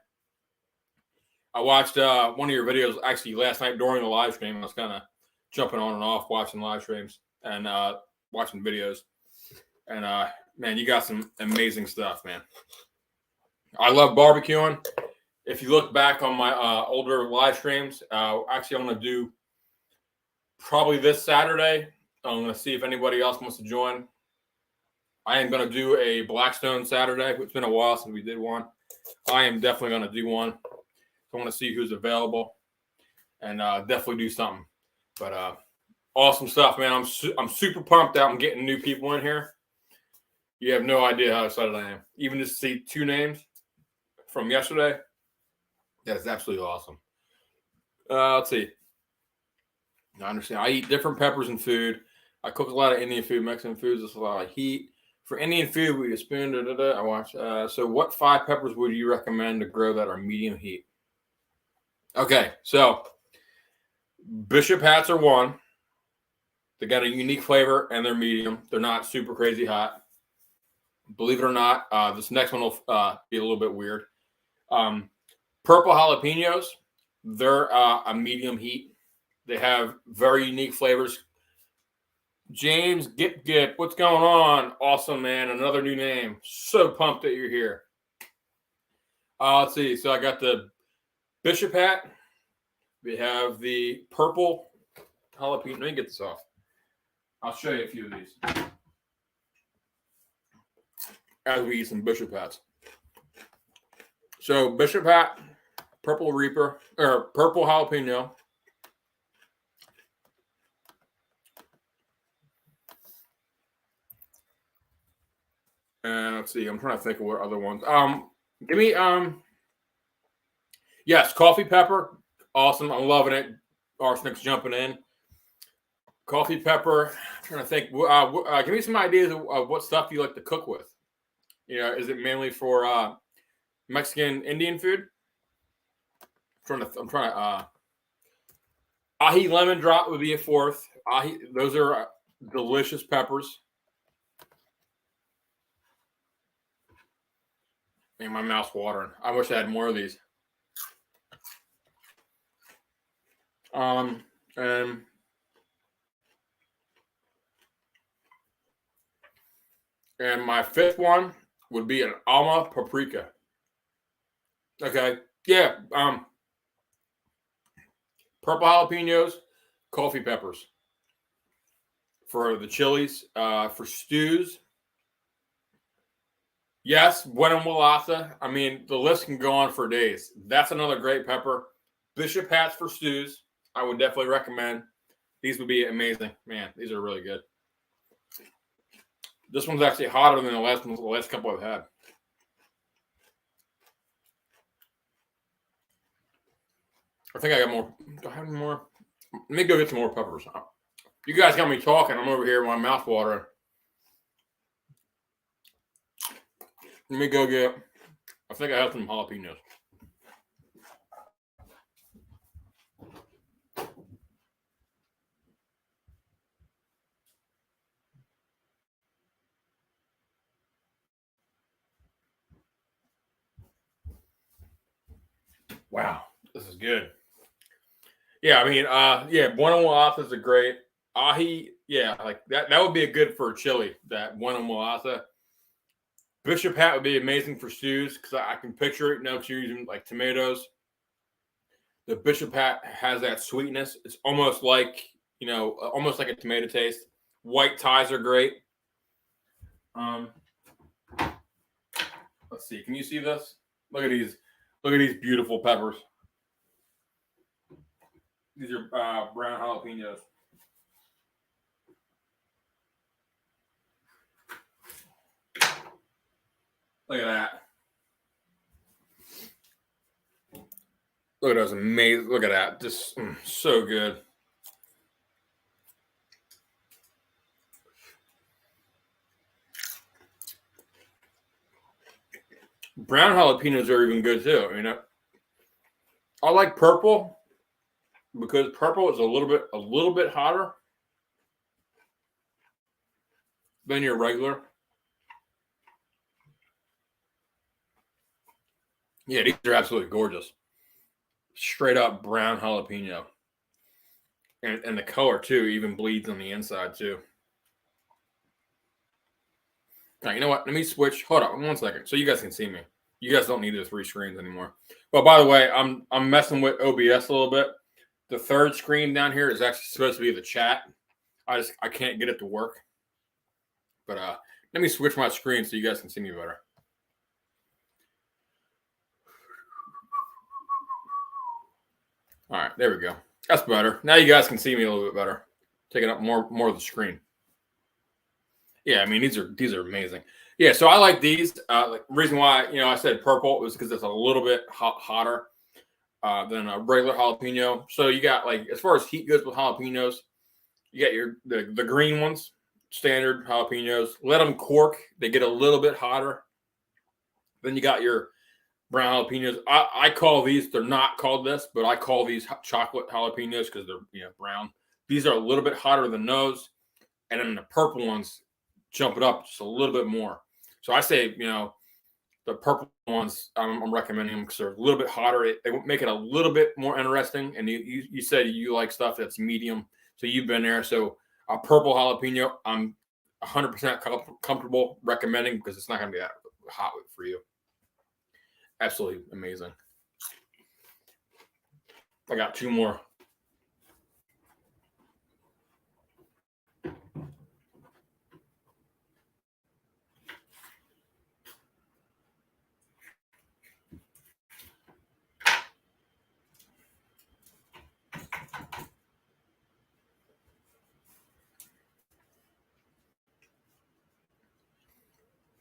Speaker 1: I watched one of your videos actually last night during the live stream. I was kind of jumping on and off watching live streams and watching videos. And man, you got some amazing stuff, man. I love barbecuing. If you look back on my older live streams, actually I'm going to do probably this Saturday. I'm going to see if anybody else wants to join. I am going to do a Blackstone Saturday. It's been a while since we did one. I am definitely going to do one. I want to see who's available and definitely do something. But awesome stuff, man. I'm super pumped out. I'm getting new people in here. You have no idea how excited I am. Even just to see 2 names from yesterday, that's absolutely awesome. Let's see. I understand. I eat different peppers and food. I cook a lot of Indian food, Mexican foods. There's a lot of heat. For Indian food, we use a spoon. I watch. So what 5 peppers would you recommend to grow that are medium heat? Okay, so Bishop hats are one. They got a unique flavor and they're medium. They're not super crazy hot. Believe it or not, this next one will be a little bit weird. Purple jalapenos, they're a medium heat. They have very unique flavors. James Gip, what's going on? Awesome, man. Another new name. So pumped that you're here. Let's see. So I got the Bishop hat. We have the purple jalapeno. Let me get this off. I'll show you a few of these as we eat some Bishop hats. So Bishop hat, purple Reaper, or purple jalapeno. And let's see, I'm trying to think of what other ones. Give me yes, coffee pepper. Awesome. I'm loving it. Arsenic's jumping in. Coffee pepper. I'm trying to think. Give me some ideas of what stuff you like to cook with. You know, is it mainly for Mexican Indian food? I'm trying to ají lemon drop would be a 4th. Ají, those are delicious peppers. Man, my mouth's watering. I wish I had more of these. And my 5th one would be an alma paprika. Okay. Yeah. Purple jalapenos, coffee peppers. For the chilies, for stews. Yes, buena mulata. I mean, the list can go on for days. That's another great pepper. Bishop hats for stews. I would definitely recommend. These would be amazing. Man, these are really good. This one's actually hotter than the last couple I've had. I think I got more. Do I have any more? Let me go get some more peppers. You guys got me talking. I'm over here with my mouth watering. Let me go get. I think I have some jalapenos. Wow, this is good. Yeah, I mean, yeah, buena mulata is great. Ají, yeah, like that would be a good for chili, that buena mulata. Bishop hat would be amazing for stews because I can picture it now because you're using like tomatoes. The Bishop hat has that sweetness. It's almost like, almost like a tomato taste. White ties are great. Let's see. Can you see this? Look at these. Look at these beautiful peppers. These are brown jalapenos. Look at that. Look at those amazing. Look at that. Just so good. Brown jalapenos are even good too. I like purple because purple is a little bit hotter than your regular. Yeah, these are absolutely gorgeous. straight up brown jalapeno. And the color too even bleeds on the inside too. Now, you know what? Let me switch. Hold on 1 second, so you guys can see me. You guys don't need the 3 screens anymore. But by the way, I'm messing with OBS a little bit. The third screen down here is actually supposed to be the chat. I can't get it to work. But let me switch my screen so you guys can see me better. All right, there we go. That's better. Now you guys can see me a little bit better. Taking up more of the screen. Yeah, I mean these are amazing. Yeah, so I like these. The reason why I said purple was because it's a little bit hotter than a regular jalapeno. So you got, like, as far as heat goes with jalapenos, you got the green ones, standard jalapenos. Let them cork; they get a little bit hotter. Then you got your brown jalapenos. I call these. They're not called this, but I call these chocolate jalapenos because they're brown. These are a little bit hotter than those, and then the purple ones jump it up just a little bit more. So I say, the purple ones, I'm recommending them because they're a little bit hotter. They make it a little bit more interesting. And you said you like stuff that's medium, so you've been there. So a purple jalapeno, I'm 100% comfortable recommending because it's not going to be that hot for you. Absolutely amazing. I got 2 more.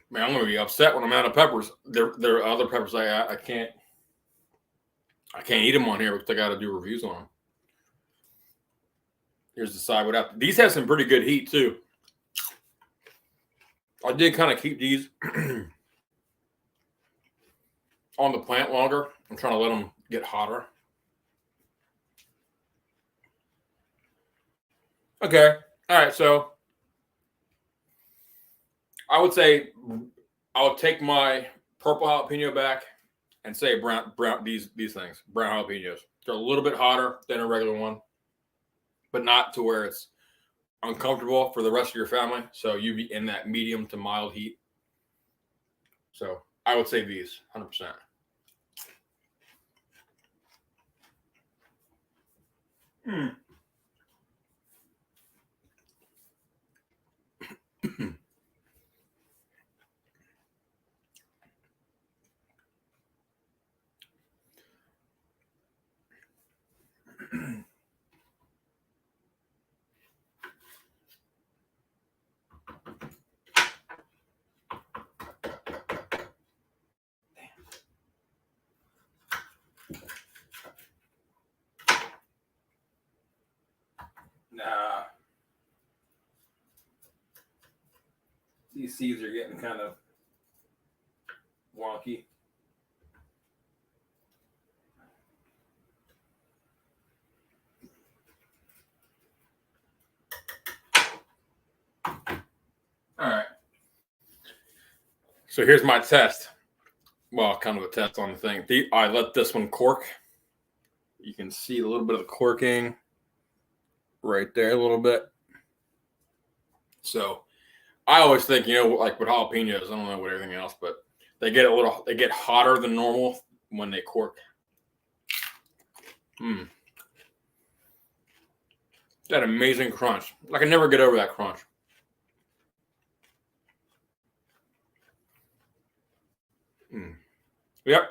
Speaker 1: Man, I'm going to be upset when I'm out of peppers. There are other peppers I can't eat them on here because I got to do reviews on them. Here's the side without. These have some pretty good heat too. I did kind of keep these on the plant longer. I'm trying to let them get hotter. Okay. All right. So I would say I'll take my purple jalapeno back and say brown these things, brown jalapenos. They're a little bit hotter than a regular one, but not to where it's uncomfortable for the rest of your family. So you'd be in that medium to mild heat. So I would say these 100%. Nah. These seeds are getting kind of wonky. All right. So here's my test. Well, kind of a test on the thing. I let this one cork. You can see a little bit of the corking right there, a little bit. So I always think, like with jalapenos, I don't know what everything else, but they get hotter than normal when they cork. That amazing crunch. I can never get over that crunch. Yep.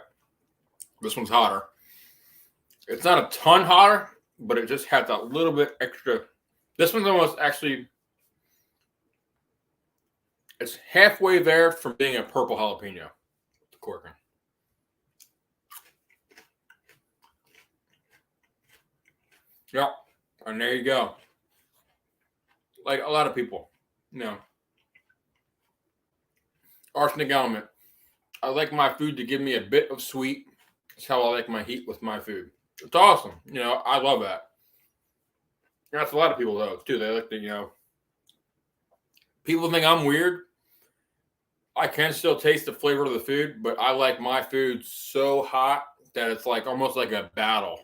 Speaker 1: This one's hotter. It's not a ton hotter, but it just has that little bit extra. This one's almost actually, it's halfway there from being a purple jalapeno. The corking. Yep. And there you go. Like a lot of people, arsenic element. I like my food to give me a bit of sweet. That's how I like my heat with my food. It's awesome. I love that. That's a lot of people though too. They like to, people think I'm weird. I can still taste the flavor of the food, but I like my food so hot that it's like almost like a battle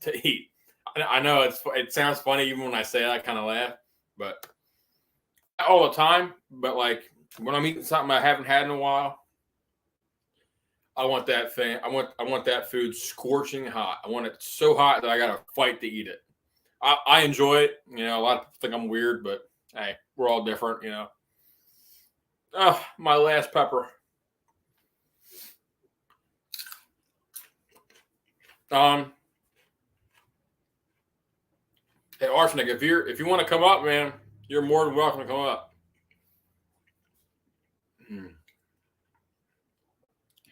Speaker 1: to eat. I know it sounds funny even when I say it, I kind of laugh, but all the time. But like when I'm eating something I haven't had in a while, I want that thing. I want that food scorching hot. I want it so hot that I got to fight to eat it. I enjoy it. You know, a lot of people think I'm weird, but hey, we're all different. You know. Oh, my last pepper. Hey, Arsenic, if you want to come up, man, you're more than welcome to come up.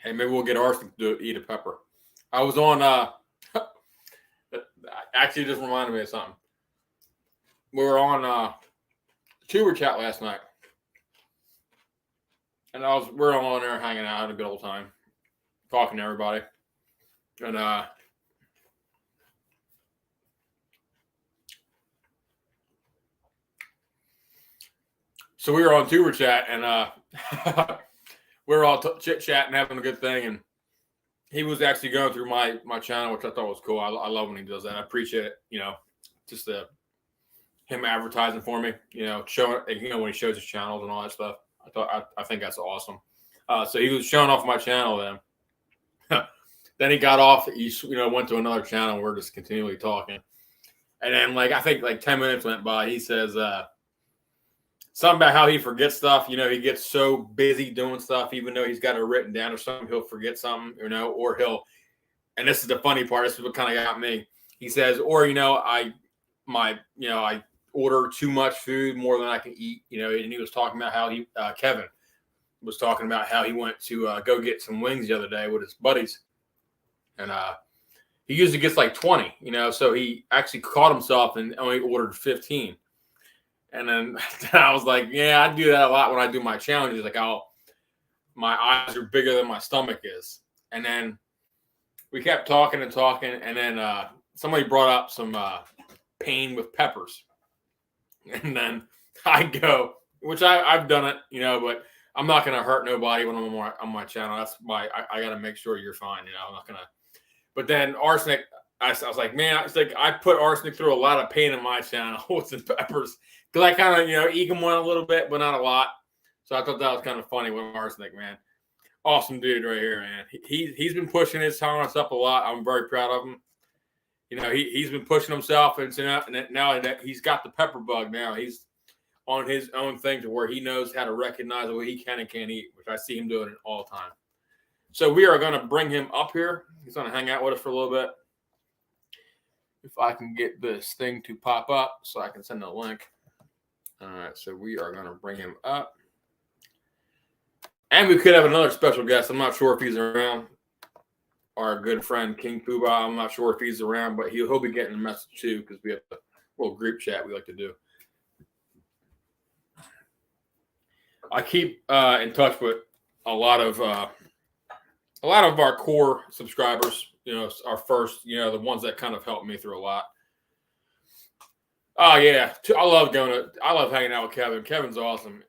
Speaker 1: Hey, maybe we'll get Arsenic to eat a pepper. I was on. Actually, just reminded me of something. We were on Tuber Chat last night, and we're all on there hanging out, having a good old time, talking to everybody, and so we were on Tuber Chat, and we were all chit chatting, having a good thing, and he was actually going through my channel, which I thought was cool. I love when he does that. I appreciate it. You know, just him advertising for me. You know, showing when he shows his channels and all that stuff. I think that's awesome. So he was showing off my channel then. Then he got off. He went to another channel. We're just continually talking, and then I think 10 minutes went by. He says something about how he forgets stuff. You know, he gets so busy doing stuff, even though he's got it written down or something, he'll forget something, or he'll, and this is the funny part, this is what kind of got me. He says, or, I order too much food, more than I can eat, and he was talking about how Kevin was talking about how he went to go get some wings the other day with his buddies. And he usually gets 20, so he actually caught himself and only ordered 15. And then I was like, yeah, I do that a lot when I do my challenges. My eyes are bigger than my stomach is. And then we kept talking, and then somebody brought up some pain with peppers. And then I go, which I've done it, but I'm not going to hurt nobody when I'm on my channel. That's why I got to make sure you're fine. I'm not going to. But then Arsenic, I was like, man, it's like I put Arsenic through a lot of pain in my channel with the peppers. Because I kind of, eke him one a little bit, but not a lot. So I thought that was kind of funny with Arsenic, man. Awesome dude right here, man. He's been pushing his tolerance up a lot. I'm very proud of him. He's been pushing himself, and now that he's got the pepper bug, now he's on his own thing to where he knows how to recognize what he can and can't eat, which I see him doing it all the time. So we are going to bring him up here. He's going to hang out with us for a little bit. If I can get this thing to pop up so I can send a link. All right, so we are going to bring him up. And we could have another special guest. I'm not sure if he's around. Our good friend, King Poobah. I'm not sure if he's around, but he'll be getting a message too, because we have a little group chat we like to do. I keep in touch with a lot of our core subscribers. Our first, the ones that kind of helped me through a lot. Oh yeah, I love hanging out with Kevin. Kevin's awesome.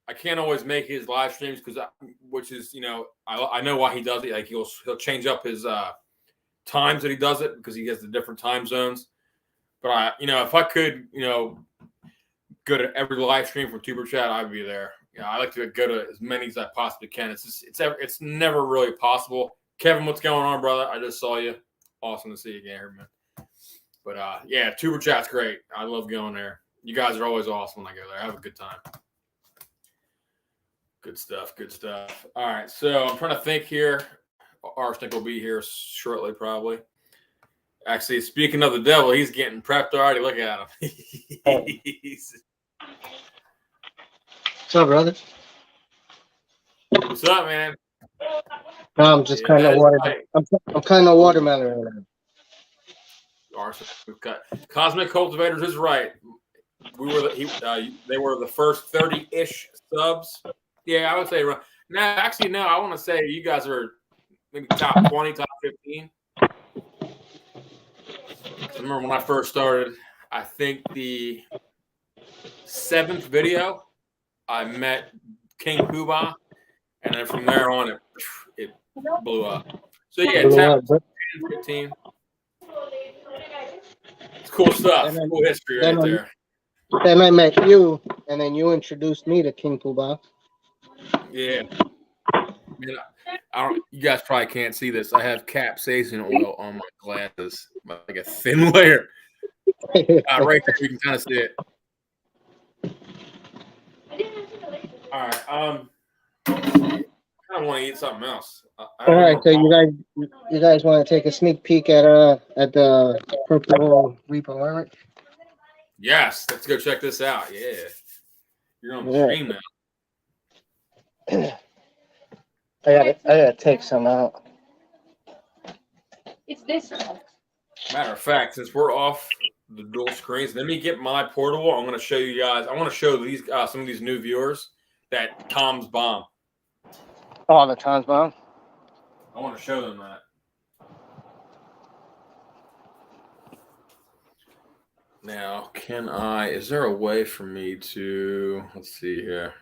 Speaker 1: I can't always make his live streams which is I know why he does it. He'll change up his times that he does it because he has the different time zones. But if I could go to every live stream from Tuber Chat, I'd be there. I like to go to as many as I possibly can. It's never really possible. Kevin, what's going on, brother? I just saw you. Awesome to see you again here, man. But yeah, Tuber Chat's great. I love going there. You guys are always awesome when I go there. I have a good time. Good stuff. Good stuff. All right, so I'm trying to think here. Arsenic will be here shortly, probably. Actually, speaking of the devil, he's getting prepped already. Look at him.
Speaker 2: What's up, brother?
Speaker 1: What's up, man?
Speaker 2: I'm just kind of water. Right. I'm kind of watermelon right now.
Speaker 1: We've got Cosmic Cultivators is right. They were the first 30-ish subs. Yeah, I would say. No, actually, no. I want to say you guys are maybe top 20, top 15. I remember when I first started. I think the 7th video, I met King Poobah, and then from there on, it blew up. So yeah, 15. It's cool stuff. Cool history right there.
Speaker 2: Then I met you, and then you introduced me to King Poobah.
Speaker 1: Yeah. Man, you guys probably can't see this. I have capsaicin oil on my glasses, like a thin layer. Right there, you can kind of see it. All right. I kind of want to eat something else.
Speaker 2: All right, so you guys want to take a sneak peek at the Purple Reaper, right?
Speaker 1: Yes, let's go check this out. Yeah, you're on the stream now.
Speaker 2: I gotta take some out.
Speaker 3: It's this one.
Speaker 1: Matter of fact, since we're off the dual screens, let me get my portable. I'm going to show you guys. I want to show these some of these new viewers that Tom's Bomb.
Speaker 2: Oh, the Tom's Bomb.
Speaker 1: I want to show them that. Now, is there a way for me to, let's see here.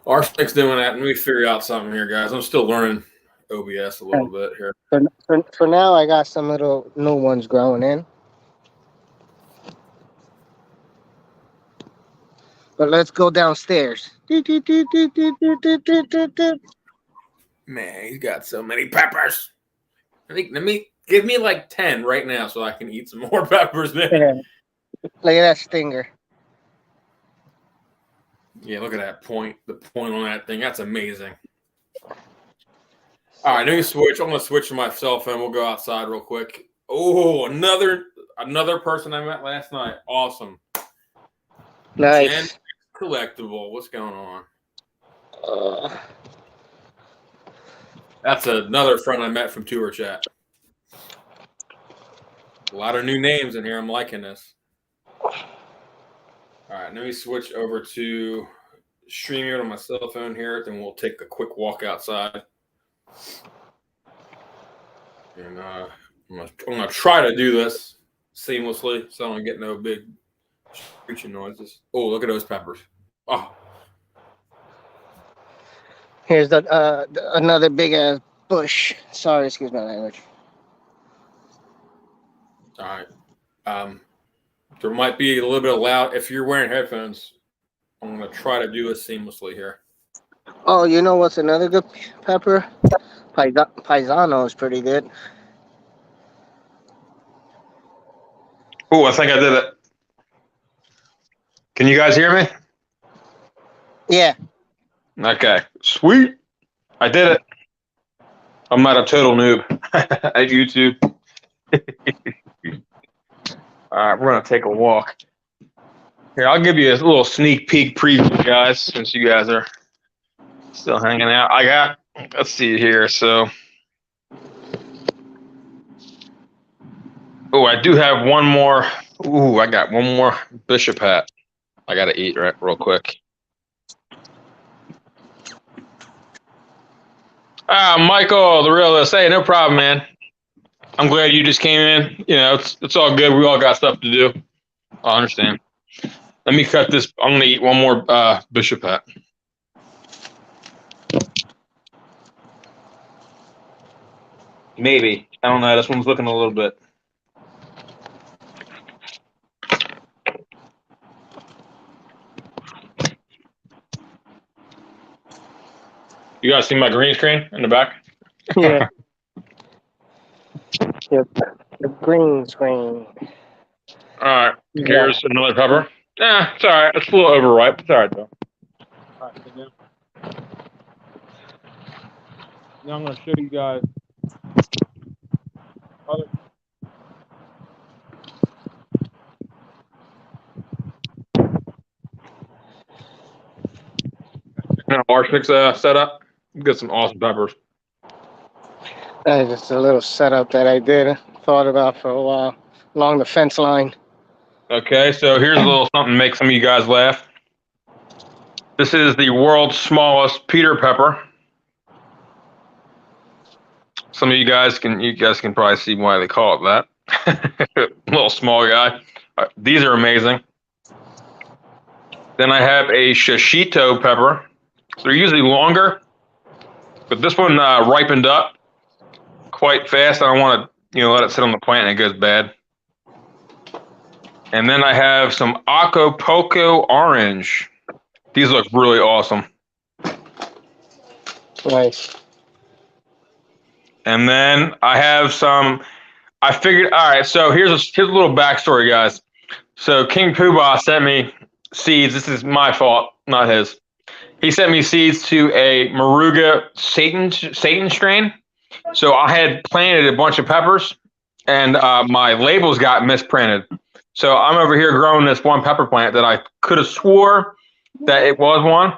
Speaker 1: R6 doing that. Let me figure out something here, guys. I'm still learning OBS a little bit here.
Speaker 2: For now, I got some little new ones growing in. But let's go downstairs.
Speaker 1: Man, he's got so many peppers. Give me like 10 right now so I can eat some more peppers. Then.
Speaker 2: Yeah. Look at that stinger.
Speaker 1: Yeah, look at that point. The point on that thing. That's amazing. All right, let me switch. I'm going to switch to my cell phone. We'll go outside real quick. Oh, another person I met last night. Awesome.
Speaker 2: Nice.
Speaker 1: Collectible. What's going on? That's another friend I met from Tour Chat. A lot of new names in here. I'm liking this. All right, let me switch over to StreamYard on my cell phone here. Then we'll take a quick walk outside. And I'm gonna try to do this seamlessly, so I don't get no big screeching noises. Oh, look at those peppers! Oh,
Speaker 2: Here's another big ass bush. Sorry, excuse my language.
Speaker 1: all right. There might be a little bit of loud. If you're wearing headphones, I'm gonna try to do this seamlessly here.
Speaker 2: Oh, you know what's another good pepper? Paisano is pretty good.
Speaker 4: Oh, I think I did it. Can you guys hear me?
Speaker 2: Yeah.
Speaker 4: Okay, sweet. I did it. I'm not a total noob at YouTube. All right, we're going to take a walk. Here, I'll give you a little sneak peek preview, guys, since you guys are still hanging out. Let's see here. So, I do have one more. I got one more bishop hat. I got to eat real quick. Michael, the realist. Hey, no problem, man. I'm glad you just came in. You know, it's all good. We all got stuff to do. I understand. Let me cut this. I'm going to eat one more bishop hat. Maybe. I don't know. This one's looking a little bit. You guys see my green screen in the back?
Speaker 2: Yeah. Yep. The green screen.
Speaker 4: All right. Here's another pepper. It's all right. It's a little overripe. It's all right, though. All right, now I'm going to show you guys other. Arsenic setup. You got some awesome peppers.
Speaker 2: That's just a little setup that I thought about for a while along the fence line.
Speaker 4: Okay, so here's a little something to make some of you guys laugh. This is the world's smallest Peter pepper. Some of you guys can probably see why they call it that. Little small guy. These are amazing. Then I have a shishito pepper. So they're usually longer, but this one ripened up. quite fast. I don't want to, let it sit on the plant and it goes bad. And then I have some Acapulco orange. These look really awesome.
Speaker 2: Nice.
Speaker 4: And then I have some. I figured. All right. So here's a little backstory, guys. So King Poobah sent me seeds. This is my fault, not his. He sent me seeds to a Moruga Satan strain. So I had planted a bunch of peppers, and my labels got misprinted. So I'm over here growing this one pepper plant that I could have swore that it was one.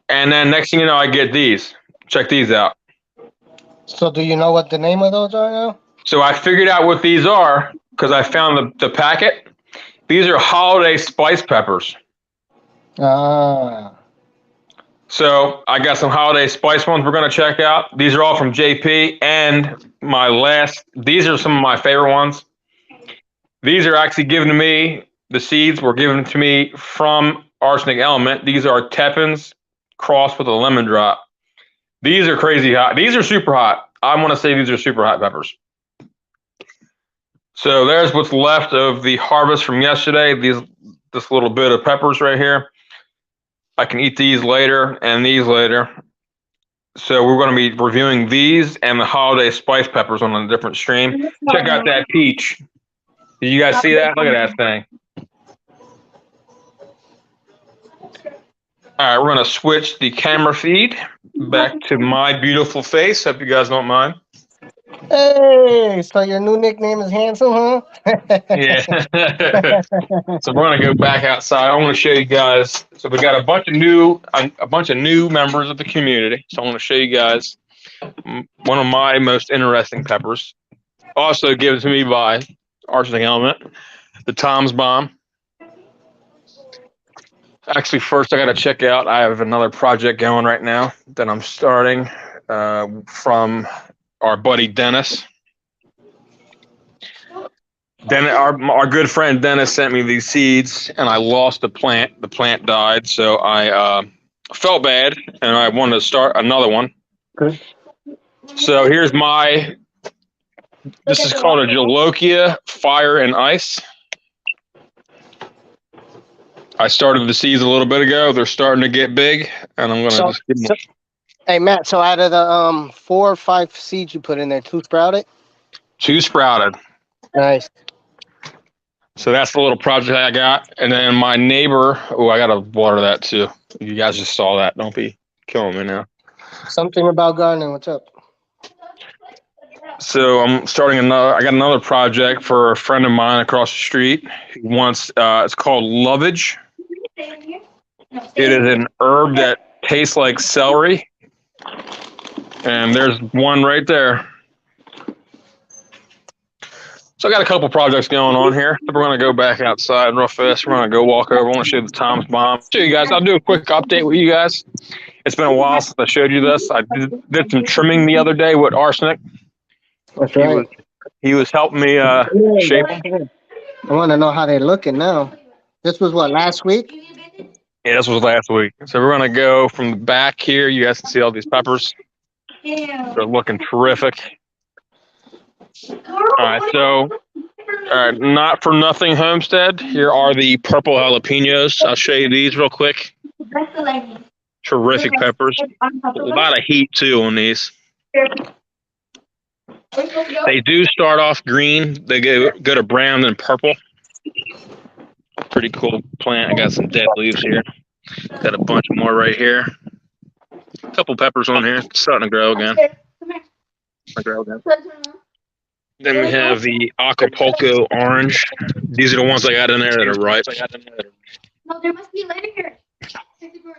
Speaker 4: And then next thing you know, I get these. Check these out.
Speaker 2: So do you know what the name of those are now?
Speaker 4: So I figured out what these are because I found the packet. These are holiday spice peppers.
Speaker 2: Ah.
Speaker 4: So I got some holiday spice ones we're going to check out. These are all from JP. And these are some of my favorite ones. These are actually given to me, the seeds were given to me from Arsenic Element. These are Tepins crossed with a lemon drop. These are crazy hot. These are super hot. I want to say these are super hot peppers. So there's what's left of the harvest from yesterday. This little bit of peppers right here. I can eat these later and these later. So we're going to be reviewing these and the holiday spice peppers on a different stream. Check out that peach. Did you guys see that? Look at that thing. All right, we're going to switch the camera feed back to my beautiful face. Hope you guys don't mind.
Speaker 2: Hey, so your new nickname is Handsome, huh?
Speaker 4: Yeah. So we're going to go back outside. I want to show you guys. So we got a bunch of new members of the community. So I want to show you guys one of my most interesting peppers. Also given to me by Arsenic Element, the Tom's Bomb. Actually, first I got to check out. I have another project going right now that I'm starting from our buddy Dennis. Our good friend Dennis sent me these seeds, and I lost the plant. The plant died, so I felt bad, and I wanted to start another one.
Speaker 2: Okay.
Speaker 4: So here's this is called a Jolokia Fire and Ice. I started the seeds a little bit ago. They're starting to get big, and I'm going to just give them.
Speaker 2: Hey, Matt, so out of the 4 or 5 seeds you put in there, 2 sprouted?
Speaker 4: 2 sprouted.
Speaker 2: Nice.
Speaker 4: So that's the little project I got. And then my neighbor, I got to water that too. You guys just saw that. Don't be killing me now.
Speaker 2: Something about gardening. What's up?
Speaker 4: So I'm starting I got another project for a friend of mine across the street. He wants, it's called Lovage. It is an herb that tastes like celery. And there's one right there. So I got a couple projects going on here. We're going to go back outside real fast. We're going to go walk over. I want to show you the Tom's Bomb. Show you guys. I'll do a quick update with you guys. It's been a while since I showed you this. I did some trimming the other day with Arsenic.
Speaker 2: That's right.
Speaker 4: He was helping me shape them.
Speaker 2: I want to know how they're looking now. This was what, last week?
Speaker 4: Yeah, this was last week. So we're going to go from the back here. You guys can see all these peppers. They're looking terrific. All right, so Not For Nothing Homestead. Here are the purple jalapenos. I'll show you these real quick. Terrific peppers. A lot of heat too on these. They do start off green. They go to brown and purple. Pretty cool plant. I got some dead leaves here. Got a bunch more right here. A couple peppers on here. It's starting to grow again. Then we have the Acapulco orange. These are the ones I got in there that are ripe.
Speaker 3: No, there must be a lighter here. Check the door.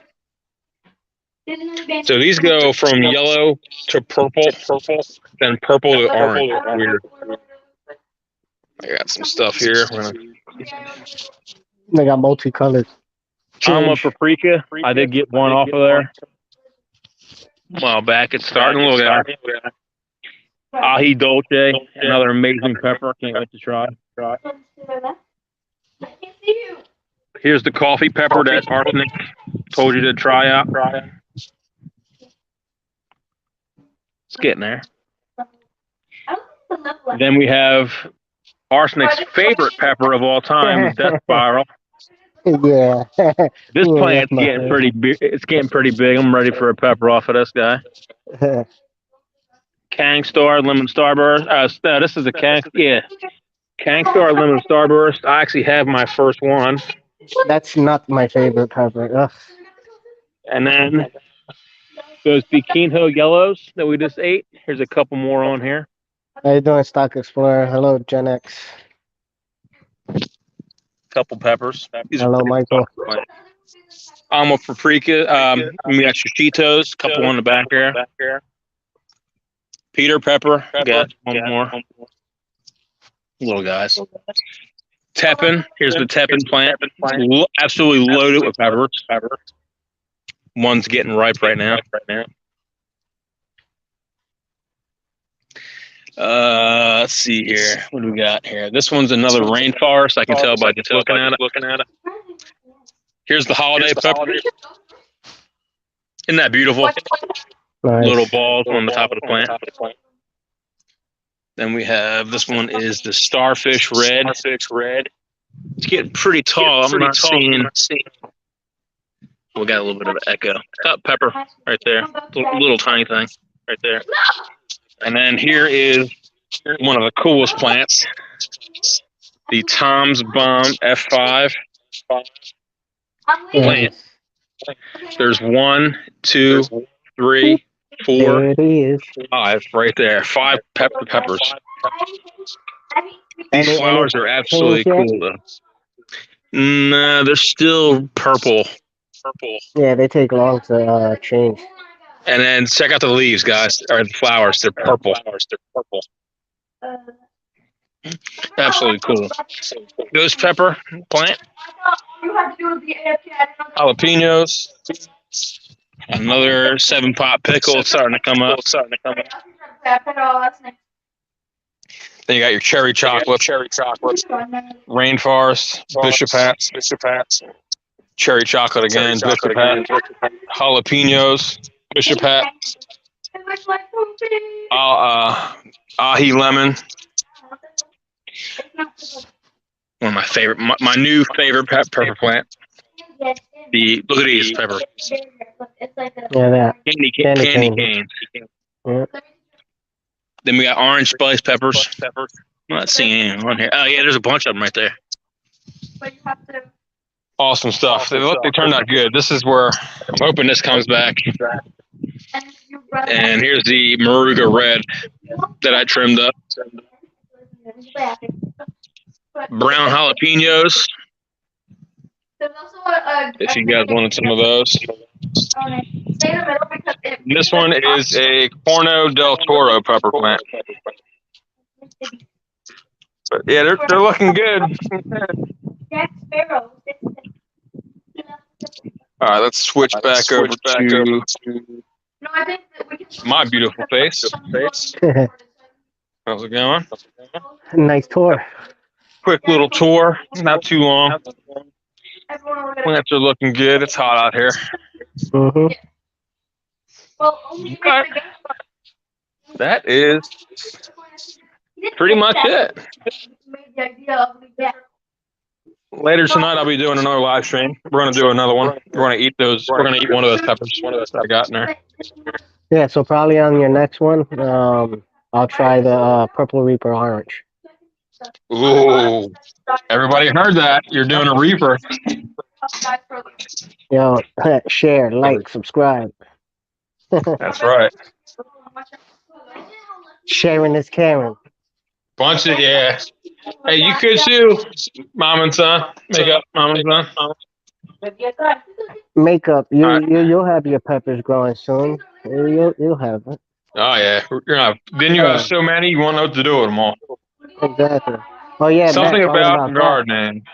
Speaker 3: There's another band.
Speaker 4: So these go from yellow to purple, then purple to orange. Weird. I got some stuff here.
Speaker 2: They got multicolored.
Speaker 4: Alma paprika. I did get one off of there a while back. It's starting to look at it. Ahi Dolce, another amazing pepper. Can't wait to try.
Speaker 3: I can't see you.
Speaker 4: Here's the coffee pepper that Arsenic told you to try out. It's getting there. Then we have Arsenic's favorite pepper of all time, Death Spiral.
Speaker 2: Yeah.
Speaker 4: This
Speaker 2: Yeah,
Speaker 4: plant's
Speaker 2: that's my
Speaker 4: getting pretty big. It's getting pretty big. I'm ready for a pepper off of this guy.
Speaker 2: favorite.
Speaker 4: Kang Star Lemon Starburst. No, this is a Kang. Yeah, Kang Star Lemon Starburst. I actually have my first one.
Speaker 2: That's not my favorite pepper. Ugh.
Speaker 4: And then those Biquinho yellows that we just ate. Here's a couple more on here.
Speaker 2: How you doing, Stock Explorer? Hello, Gen X.
Speaker 4: Couple peppers. These are
Speaker 2: Hello,
Speaker 4: pretty
Speaker 2: Michael.
Speaker 4: soft. Alma paprika. We got Shishitos. Couple on the back here. Peter pepper. Got one more. Little guys. Teppan. Here's the Teppan plant. Absolutely loaded with peppers. One's getting ripe right now. Let's see here. What do we got here? This one's another rainforest. I can tell by just looking at it. Here's the holiday pepper. Isn't that beautiful?
Speaker 2: Nice.
Speaker 4: Little balls on the top of the plant. Then we have, this one is the starfish red. It's getting pretty tall. I'm not seeing. We got a little bit of an echo. Oh, pepper right there. Little tiny thing right there. And then here is one of the coolest plants. The Tom's Bomb F5 plant. There's 1, 2, 3, 4,
Speaker 2: There it is.
Speaker 4: 5 right there. 5 peppers. These flowers are absolutely cool though. Nah, they're still purple.
Speaker 2: Yeah, they take long to change.
Speaker 4: And then check out the leaves, guys, or the flowers. They're purple. Absolutely cool. Ghost pepper plant. Jalapenos. Another 7-pot pickle starting to come up. Then you got your cherry chocolate, rainforest, bishop hats, cherry chocolate again, bishop hat, jalapenos, bishop hat, ahi lemon. One of my favorite, my new favorite pepper plant. Look at these peppers.
Speaker 2: Yeah, that.
Speaker 4: Candy canes.
Speaker 2: Yeah.
Speaker 4: Then we got orange spice peppers. I'm not seeing any on here. Oh yeah, there's a bunch of them right there. Awesome stuff. They turned out good. This is where I'm hoping this comes back. And here's the Moruga red that I trimmed up. Brown jalapenos. If you guys wanted some of those. This one is a Corno del Toro pepper plant. But yeah, they're looking good. All right, let's switch back over to my beautiful face. How's it going?
Speaker 2: Nice tour.
Speaker 4: Quick little tour, not too long. Plants are looking good. It's hot out here.
Speaker 2: Mm-hmm.
Speaker 4: But that is pretty much it. Later tonight, I'll be doing another live stream. We're gonna do another one. We're gonna eat those. We're gonna eat one of those peppers. One of those that I got in there.
Speaker 2: Yeah, so probably on your next one, I'll try the Purple Reaper Orange.
Speaker 4: Ooh! Everybody heard that? You're doing a Reaper.
Speaker 2: Yo, share, like, subscribe.
Speaker 4: That's right.
Speaker 2: Sharing is caring.
Speaker 4: Bunch of yeah. Hey, you could too, mom and son. Make up, mom and son.
Speaker 2: Makeup, you'll have your peppers growing soon. You'll have it.
Speaker 4: Oh yeah, then you have so many, you won't know what to do with them all.
Speaker 2: Exactly. Oh yeah.
Speaker 4: Something
Speaker 2: Matt,
Speaker 4: about gardening.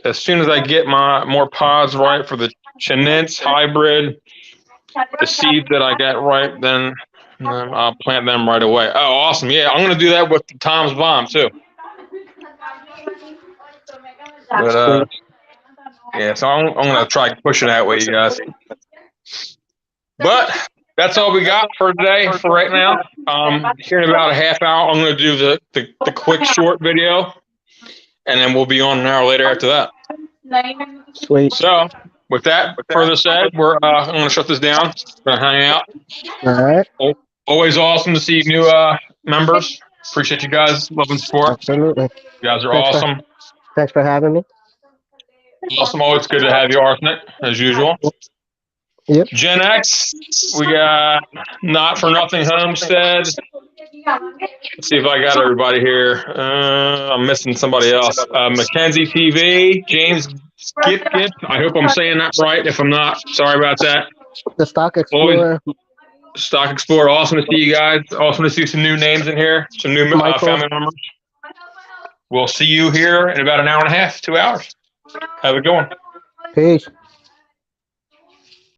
Speaker 4: As soon as I get my more pods right for the Chinense hybrid, the seeds that I got right, then I'll plant them right away. Oh, awesome! Yeah, I'm gonna do that with the Tom's Bomb too. But yeah, so I'm gonna try to push it that way, you guys. But that's all we got for today, for right now. Here in about a half hour, I'm going to do the quick short video, and then we'll be on an hour later after that.
Speaker 2: Sweet.
Speaker 4: So, with that further said, I'm going to shut this down. Going to hang out.
Speaker 2: All right.
Speaker 4: Always awesome to see new members. Appreciate you guys. Love and support.
Speaker 2: Absolutely.
Speaker 4: You guys are
Speaker 2: Thanks
Speaker 4: awesome.
Speaker 2: Thanks for having me.
Speaker 4: Awesome. Always good to have you, Arsenic, as usual.
Speaker 2: Yep.
Speaker 4: Gen X, we got Not For Nothing Homestead. Let's see if I got everybody here. I'm missing somebody else. Mackenzie TV, James Gip. I hope I'm saying that right. If I'm not, sorry about that.
Speaker 2: The Stock Explorer.
Speaker 4: Stock Explorer, awesome to see you guys. Awesome to see some new names in here, some new family members. We'll see you here in about an hour and a half, 2 hours. How's it going?
Speaker 2: Peace.